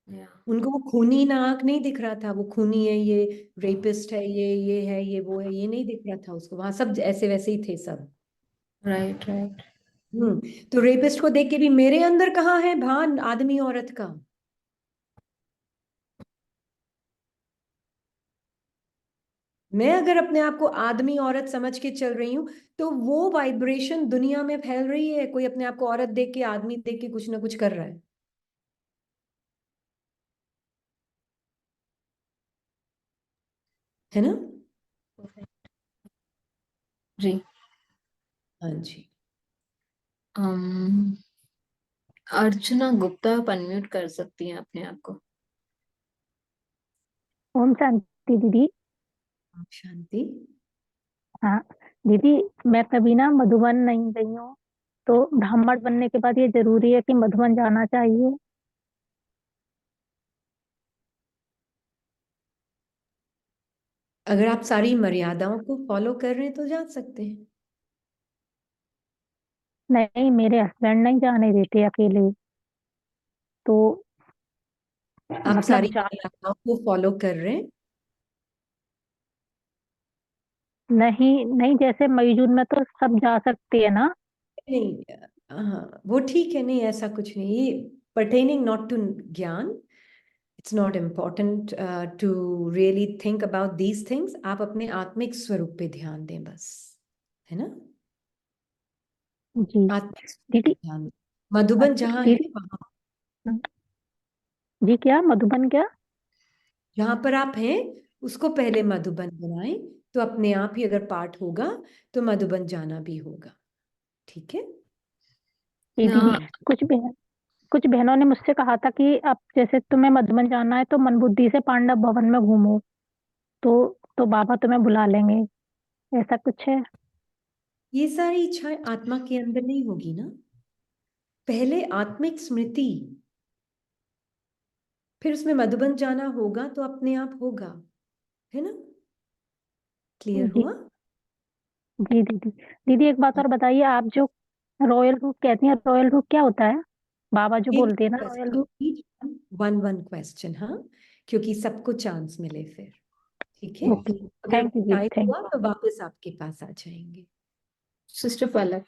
या उनको वो खूनी नाक नहीं दिख रहा था, वो खूनी है, ये रेपिस्ट है, ये है, ये वो है, ये नहीं दिख रहा था उसको। वहां सब ऐसे वैसे ही थे सब। Right right. तो रेपिस्ट को देख के भी मेरे अंदर कहाँ है भान आदमी औरत का? मैं अगर अपने आप को आदमी औरत समझ के चल रही हूँ तो वो वाइब्रेशन दुनिया में फैल रही है। कोई अपने आप को औरत देख के, आदमी देख के कुछ ना कुछ कर रहा है ना? जी। हाँ जी। um, अर्चना गुप्ता, आप अनम्यूट कर सकती हैं अपने आप को। ओम शांति दीदी। शांति। हाँ दीदी, मैं कभी ना मधुबन नहीं गई हूँ, तो ब्राह्मण बनने के बाद ये जरूरी है कि मधुबन जाना चाहिए? अगर आप सारी मर्यादाओं को फॉलो कर रहे हैं तो जा सकते हैं। नहीं, मेरे हस्बैंड नहीं जाने देते अकेले, तो आप मतलब सारी मर्यादाओं को फॉलो कर रहे हैं। नहीं नहीं, जैसे मई जून में तो सब जा सकते हैं ना? नहीं, हाँ वो ठीक है, नहीं ऐसा कुछ नहीं। ये pertaining not to ज्ञान, it's not important to really think about these things। आप अपने आत्मिक स्वरूप पे ध्यान दें बस, है ना? जी आत्मिक स्वरूप पे दीदी। ध्यान दें। मधुबन जहाँ है दीदी वहां, जी, क्या मधुबन क्या? जहां पर आप हैं उसको पहले मधुबन बनाएं, तो अपने आप ही अगर पाठ होगा तो मधुबन जाना भी होगा। ठीक है? जी दीदी, हाँ कुछ भी कुछ बहनों ने मुझसे कहा था कि अब जैसे तुम्हें मधुबन जाना है तो मन बुद्धि से पांडव भवन में घूमो, तो बाबा तुम्हें बुला लेंगे, ऐसा कुछ है? ये सारी इच्छाएं आत्मा के अंदर नहीं होगी ना। पहले आत्मिक स्मृति, फिर उसमें मधुबन जाना होगा तो अपने आप होगा, है ना। क्लियर जी हुआ? जी दीदी। दीदी एक बात और बताइए, आप जो रॉयल रूट कहती हैं, रॉयल रूट क्या होता है? बाबा जो एक बोलते हैं ना royal question, root. One question, हाँ, क्योंकि सबको चांस मिले फिर। ठीक है, ओके, अगर थैंक यू दीदी, टाइम थैंक हुआ तो वापस आपके पास आ जाएंगे। सिस्टर पलक।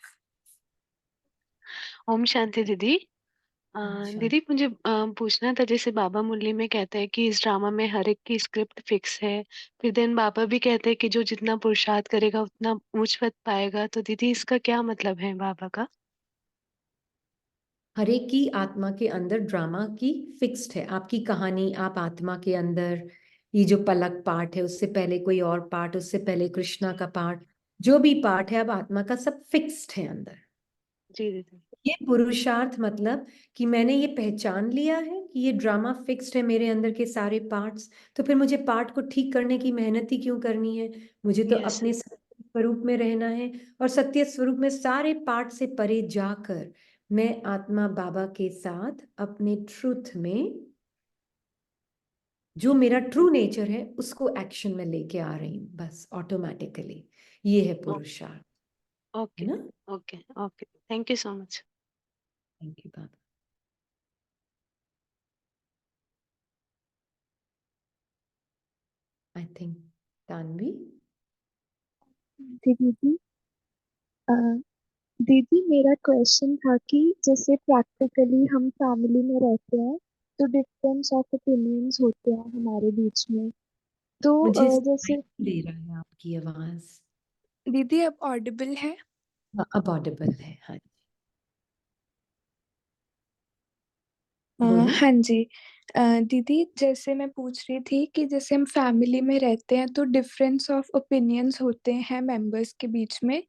ओम शांति दीदी। अच्छा, दीदी मुझे पूछना था, जैसे बाबा मुरली में कहते हैं कि इस ड्रामा में हर एक की स्क्रिप्ट फिक्स है, फिर देन बाबा भी कहते हैं कि जो जितना पुरुषार्थ करेगा उतना ऊंच पद पाएगा, तो दीदी इसका क्या मतलब है बाबा का? हर एक की आत्मा के अंदर ड्रामा की फिक्स्ड है। आपकी कहानी, आप आत्मा के अंदर, ये जो पलक पार्ट है, उससे पहले कोई और पार्ट, उससे पहले कृष्णा का पार्ट, जो भी पार्ट है अब आत्मा का, सब फिक्स्ड है अंदर। जी दीदी। ये पुरुषार्थ मतलब कि मैंने ये पहचान लिया है कि ये ड्रामा फिक्स्ड है मेरे अंदर के सारे पार्ट्स, तो फिर मुझे पार्ट को ठीक करने की मेहनत ही क्यों करनी है। मुझे तो यस। अपने सत्य स्वरूप में रहना है, और सत्य स्वरूप में सारे पार्ट से परे जाकर मैं आत्मा बाबा के साथ अपने ट्रूथ में, जो मेरा ट्रू नेचर है, उसको एक्शन में लेके आ रही हूँ, बस ऑटोमेटिकली। ये है पुरुषार्थ, है ओके ना। Okay okay, thank you so much. Thank you Baba. I think Tanvi. दीदी अ, दीदी मेरा क्वेश्चन था कि जैसे प्रैक्टिकली हम फैमिली में रहते हैं तो डिफरेंस ऑफ ओपिनियंस होते हैं हमारे बीच में, तो मुझे जैसे सुनाई दे रहा है आपकी आवाज। दीदी अब ऑडिबल है? हाँ, अब ऑडिबल है, हाँ जी, बोलो। हाँ जी। दीदी जैसे मैं पूछ रही थी कि जैसे हम फैमिली में रहते हैं तो डिफरेंस ऑफ ओपिनियंस होते हैं मेंबर्स के बीच में,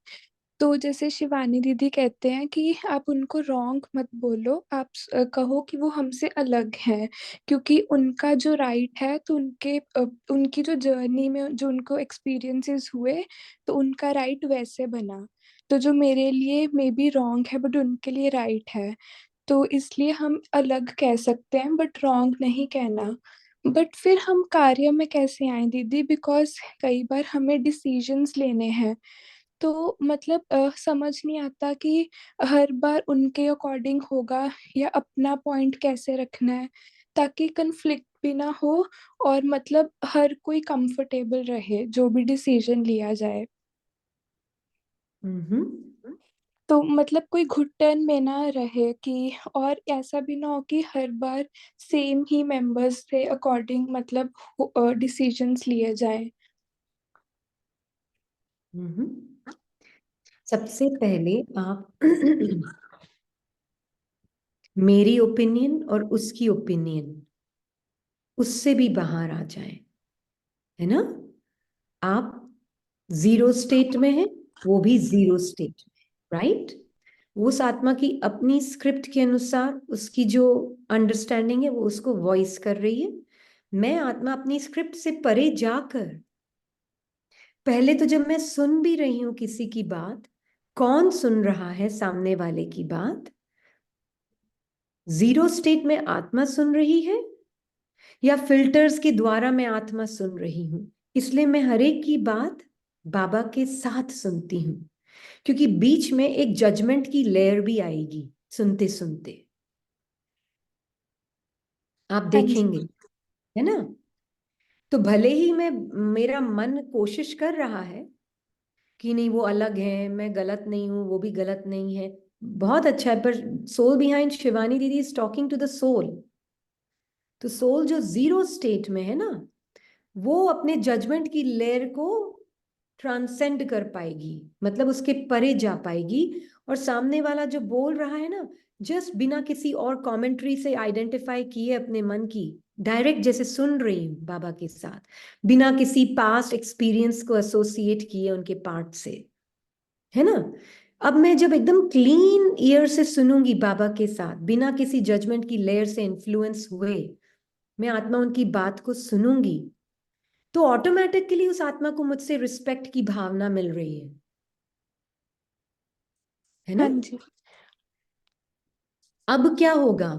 तो जैसे शिवानी दीदी कहते हैं कि आप उनको रॉन्ग मत बोलो, आप कहो कि वो हमसे अलग हैं, क्योंकि उनका जो राइट है तो उनकी जो जर्नी में जो उनको एक्सपीरियंसेस हुए तो उनका राइट वैसे बना, तो जो मेरे लिए मे बी रॉन्ग है बट उनके लिए राइट है, तो इसलिए हम अलग कह सकते हैं बट रॉन्ग नहीं कहना। बट फिर हम कार्य में कैसे आए दीदी, बिकॉज कई बार हमें डिसीजंस लेने हैं, तो मतलब समझ नहीं आता कि हर बार उनके अकॉर्डिंग होगा या अपना पॉइंट कैसे रखना है ताकि कंफ्लिक्ट भी ना हो, और मतलब हर कोई कंफर्टेबल रहे जो भी डिसीजन लिया जाए, हम्म। तो मतलब कोई घुटन में ना रहे कि, और ऐसा भी ना हो कि हर बार सेम ही मेंबर्स से अकॉर्डिंग मतलब डिसीजंस लिए जाए। हम्म। सबसे पहले आप मेरी ओपिनियन और उसकी ओपिनियन, उससे भी बाहर आ जाए, है ना। आप जीरो स्टेट में है, वो भी जीरो स्टेट में, राइट। उस आत्मा की अपनी स्क्रिप्ट के अनुसार उसकी जो अंडरस्टैंडिंग है वो उसको वॉइस कर रही है। मैं आत्मा अपनी स्क्रिप्ट से परे जाकर, पहले तो जब मैं सुन भी रही हूं किसी की बात, कौन सुन रहा है सामने वाले की बात, जीरो स्टेट में आत्मा सुन रही है या फिल्टर्स के द्वारा मैं आत्मा सुन रही हूं। इसलिए मैं हर एक की बात बाबा के साथ सुनती हूँ, क्योंकि बीच में एक जजमेंट की लेयर भी आएगी सुनते सुनते, आप हाँ जी। देखेंगे, है ना। तो भले ही मेरा मन कोशिश कर रहा है कि नहीं वो अलग है, मैं गलत नहीं हूं, वो भी गलत नहीं है, बहुत अच्छा है, पर सोल बिहाइंड शिवानी दीदी is talking to the soul. तो सोल जो जीरो स्टेट में है ना, वो अपने जजमेंट की लेयर को ट्रांसेंड कर पाएगी, मतलब उसके परे जा पाएगी, और सामने वाला जो बोल रहा है ना, जस्ट बिना किसी और कमेंट्री से आइडेंटिफाई किए अपने मन की, डायरेक्ट जैसे सुन रही हूँ बाबा के साथ, बिना किसी पास्ट एक्सपीरियंस को एसोसिएट किए उनके पार्ट से, है ना। अब मैं जब एकदम क्लीन ईयर से सुनूंगी बाबा के साथ, बिना किसी जजमेंट की लेयर से इन्फ्लुएंस हुए, मैं आत्मा उनकी बात को सुनूंगी, तो ऑटोमेटिकली उस आत्मा को मुझसे रिस्पेक्ट की भावना मिल रही है ना? हाँ जी। अब क्या होगा?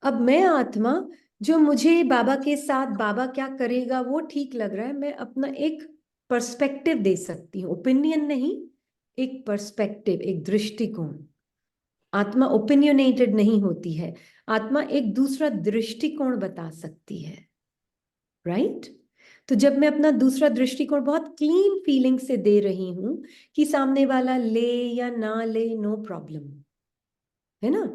अब मैं आत्मा जो मुझे बाबा के साथ बाबा क्या करेगा वो ठीक लग रहा है, मैं अपना एक पर्सपेक्टिव दे सकती हूँ, ओपिनियन नहीं, एक पर्सपेक्टिव, एक दृष्टिकोण। आत्मा ओपिनियनेटेड नहीं होती है, आत्मा एक दूसरा दृष्टिकोण बता सकती है, राइट? तो जब मैं अपना दूसरा दृष्टिकोण बहुत क्लीन फीलिंग से दे रही हूं कि सामने वाला ले या ना ले, नो प्रॉब्लम, है ना?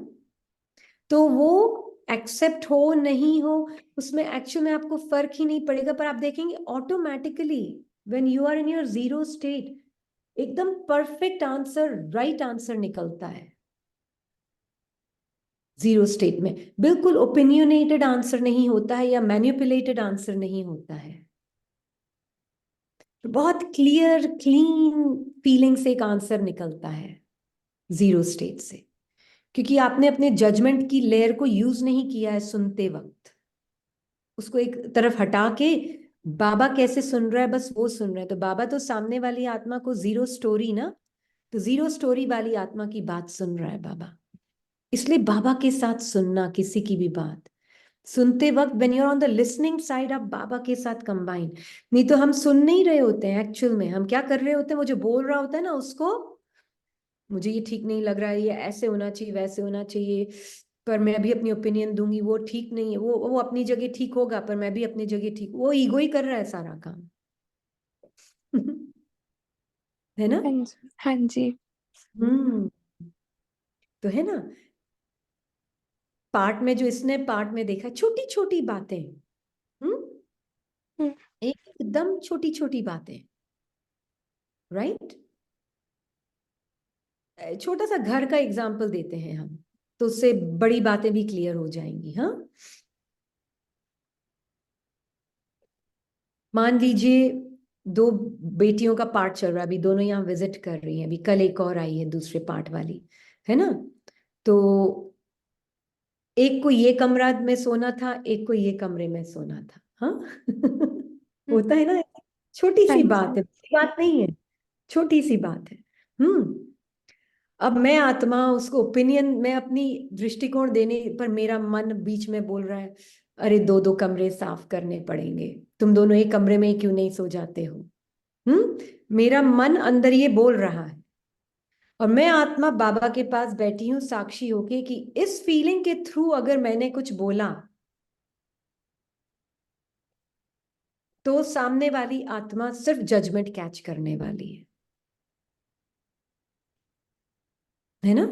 तो वो एक्सेप्ट हो नहीं हो, उसमें एक्चुअल में आपको फर्क ही नहीं पड़ेगा, पर आप देखेंगे automatically when you are in your zero state, एकदम परफेक्ट आंसर, राइट आंसर निकलता है जीरो स्टेट में। बिल्कुल ओपिनियनेटेड आंसर नहीं होता है या मैनिपुलेटेड आंसर नहीं होता है, बहुत क्लियर क्लीन फीलिंग से एक आंसर निकलता है जीरो स्टेट से, क्योंकि आपने अपने जजमेंट की लेयर को यूज नहीं किया है सुनते वक्त, उसको एक तरफ हटा के बाबा कैसे सुन रहा है बस वो सुन रहा है। तो बाबा तो सामने वाली आत्मा को जीरो स्टोरी ना, तो जीरो स्टोरी वाली आत्मा की बात सुन रहा है बाबा। इसलिए बाबा के साथ सुनना, किसी की भी बात सुनते वक्त when you are on the listening side, आप बाबा के साथ कंबाइन, नहीं तो हम सुन नहीं रहे होते हैं, एक्चुअल में हम क्या कर रहे होते हैं, वो जो बोल रहा होता है ना उसको, मुझे ये ठीक नहीं लग रहा है, ये ऐसे होना चाहिए, वैसे होना चाहिए, पर मैं भी अपनी ओपिनियन दूंगी, वो ठीक नहीं है, वो अपनी जगह ठीक होगा पर मैं भी अपनी जगह ठीक, वो ईगो ही कर रहा है सारा काम। है ना? हाँ जी। हाँ जी। हम्म। तो है ना, पार्ट में जो इसने पार्ट में देखा, छोटी छोटी बातें, हम्म, एकदम छोटी छोटी बातें, राइट? छोटा सा घर का एग्जाम्पल देते हैं हम, तो उससे बड़ी बातें भी क्लियर हो जाएंगी। हाँ, मान लीजिए दो बेटियों का पार्ट चल रहा है, अभी दोनों यहाँ विजिट कर रही हैं, अभी कल एक और आई है दूसरे पार्ट वाली, है ना? तो एक को ये कमरा में सोना था, एक को ये कमरे में सोना था। हाँ। होता है ना, छोटी हाँ सी जी। बात है, बड़ी बात नहीं है, छोटी सी बात है। अब मैं आत्मा उसको ओपिनियन, मैं अपनी दृष्टिकोण देने पर मेरा मन बीच में बोल रहा है, अरे दो दो कमरे साफ करने पड़ेंगे, तुम दोनों एक कमरे में क्यों नहीं सो जाते हो? मेरा मन अंदर ये बोल रहा है, और मैं आत्मा बाबा के पास बैठी हूं साक्षी होके कि इस फीलिंग के थ्रू अगर मैंने कुछ बोला तो सामने वाली आत्मा सिर्फ जजमेंट कैच करने वाली है ना?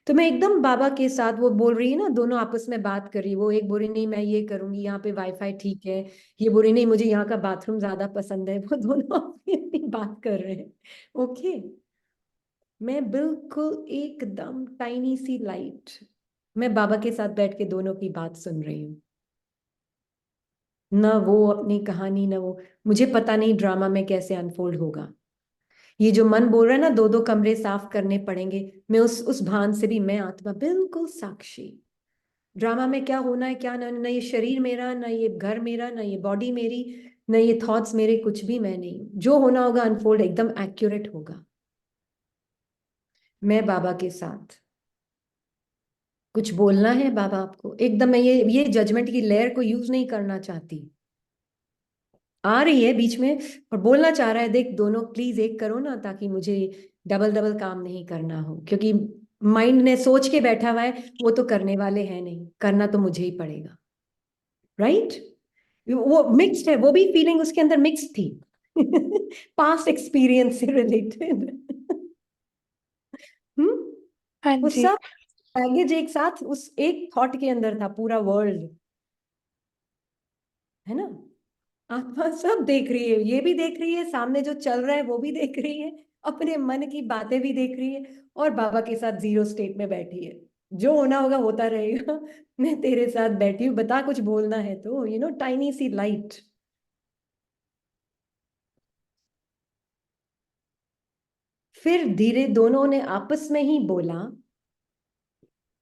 तो मैं एकदम बाबा के साथ, वो बोल रही है ना, दोनों आपस में बात कर रही, वो एक बोल रही नहीं मैं ये करूंगी, यहाँ पे वाईफाई ठीक है, ये बोल रही नहीं मुझे यहाँ का बाथरूम ज्यादा पसंद है, वो दोनों अपनी अपनी बात कर रहे हैं। ओके, मैं बिल्कुल एकदम टाइनी सी लाइट, मैं बाबा के साथ बैठ के दोनों की बात सुन रही हूँ, ना वो अपनी कहानी, ना वो, मुझे पता नहीं ड्रामा में कैसे अनफोल्ड होगा। ये जो मन बोल रहा है ना दो दो कमरे साफ करने पड़ेंगे, मैं उस भान से भी, मैं आत्मा बिल्कुल साक्षी, ड्रामा में क्या होना है क्या ना ये शरीर मेरा, ना ये घर मेरा, ना ये बॉडी मेरी, ना ये थॉट्स मेरे, कुछ भी मैं नहीं, जो होना होगा अनफोल्ड एकदम एक्यूरेट होगा। मैं बाबा के साथ, कुछ बोलना है बाबा आपको, एकदम मैं ये जजमेंट की लेयर को यूज नहीं करना चाहती, आ रही है बीच में और बोलना चाह रहा है, देख दोनों प्लीज एक करो ना, ताकि मुझे डबल डबल काम नहीं करना हो, क्योंकि माइंड ने सोच के बैठा हुआ है, वो तो करने वाले हैं नहीं, करना तो मुझे ही पड़ेगा, राइट? वो मिक्स्ड है, वो भी फीलिंग उसके अंदर मिक्स्ड थी, पास्ट एक्सपीरियंस से रिलेटेड। हम्म। हाँ वो जी। सब बैगेज एक साथ उस एक थॉट के अंदर था, पूरा वर्ल्ड, है ना? आत्मा सब देख रही है, ये भी देख रही है, सामने जो चल रहा है वो भी देख रही है, अपने मन की बातें भी देख रही है, और बाबा के साथ जीरो स्टेट में बैठी है, जो होना होगा होता रहेगा। मैं तेरे साथ बैठी हूँ, बता कुछ बोलना है तो, टाइनी सी लाइट। फिर धीरे दोनों ने आपस में ही बोला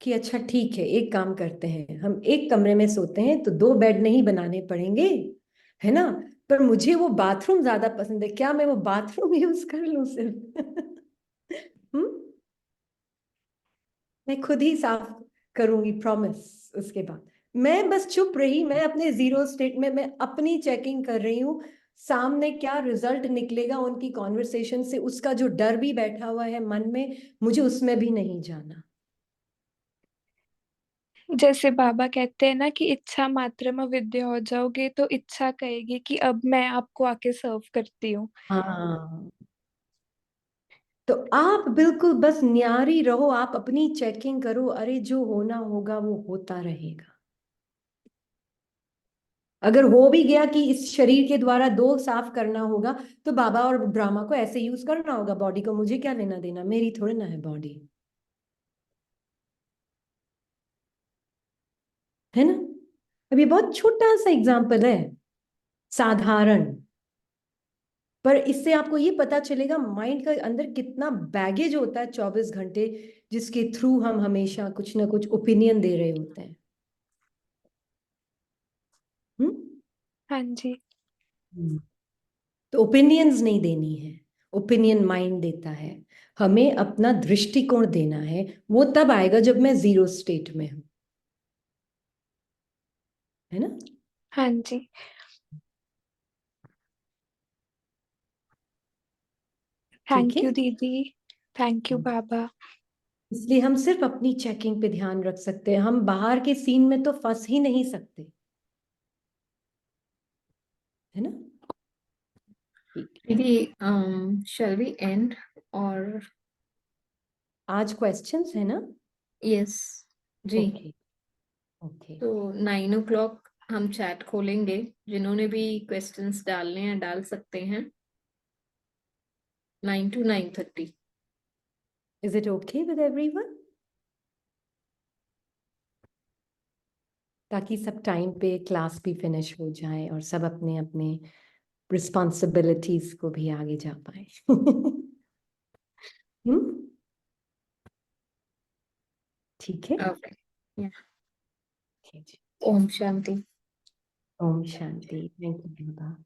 कि अच्छा ठीक है, एक काम करते हैं, हम एक कमरे में सोते हैं तो 2 बेड नहीं बनाने पड़ेंगे, है ना। पर मुझे वो बाथरूम ज्यादा पसंद है, क्या मैं वो बाथरूम यूज कर लूं सिर्फ? मैं खुद ही साफ करूंगी, प्रॉमिस। उसके बाद मैं बस चुप रही, मैं अपने जीरो स्टेट में मैं अपनी चेकिंग कर रही हूँ। सामने क्या रिजल्ट निकलेगा उनकी कॉन्वर्सेशन से, उसका जो डर भी बैठा हुआ है मन में, मुझे उसमें भी नहीं जाना। जैसे बाबा कहते हैं ना कि इच्छा मात्र में विद्या हो जाओगे, तो इच्छा कहेगी कि अब मैं आपको आके सर्व करती हूँ। हाँ, तो आप बिल्कुल बस न्यारी रहो, आप अपनी चेकिंग करो, अरे जो होना होगा वो होता रहेगा। अगर हो भी गया कि इस शरीर के द्वारा 2 साफ करना होगा, तो बाबा और ब्रह्मा को ऐसे यूज करना होगा बॉडी को, मुझे क्या लेना देना, मेरी थोड़ी ना है बॉडी, है ना। अब ये बहुत छोटा सा एग्जाम्पल है, साधारण, पर इससे आपको ये पता चलेगा माइंड का अंदर कितना बैगेज होता है 24 घंटे, जिसके थ्रू हम हमेशा कुछ ना कुछ ओपिनियन दे रहे होते हैं। हाँ जी। तो ओपिनियंस नहीं देनी है, ओपिनियन माइंड देता है, हमें अपना दृष्टिकोण देना है। वो तब आएगा जब मैं जीरो स्टेट में हूं, है ना। हाँ जी। ठीक थैंक है, यू दीदी। थैंक यू बाबा। इसलिए हम सिर्फ अपनी चेकिंग पे ध्यान रख सकते हैं, हम बाहर के सीन में तो फंस ही नहीं सकते, है ना। ठीक है, दीदी shall we end और आज क्वेश्चंस है ना। यस जी। ओके ओके, तो 9 o'clock हम चैट खोलेंगे, जिन्होंने भी क्वेश्चंस डालने हैं डाल सकते हैं, 9 to 9:30। Is it okay with everyone, ताकि सब टाइम पे क्लास भी फिनिश हो जाए और सब अपने अपने रिस्पॉन्सिबिलिटीज को भी आगे जा पाए। ठीक है, ओके, ठीक है जी। Om Shanti. Om Shanti, thank you Baba.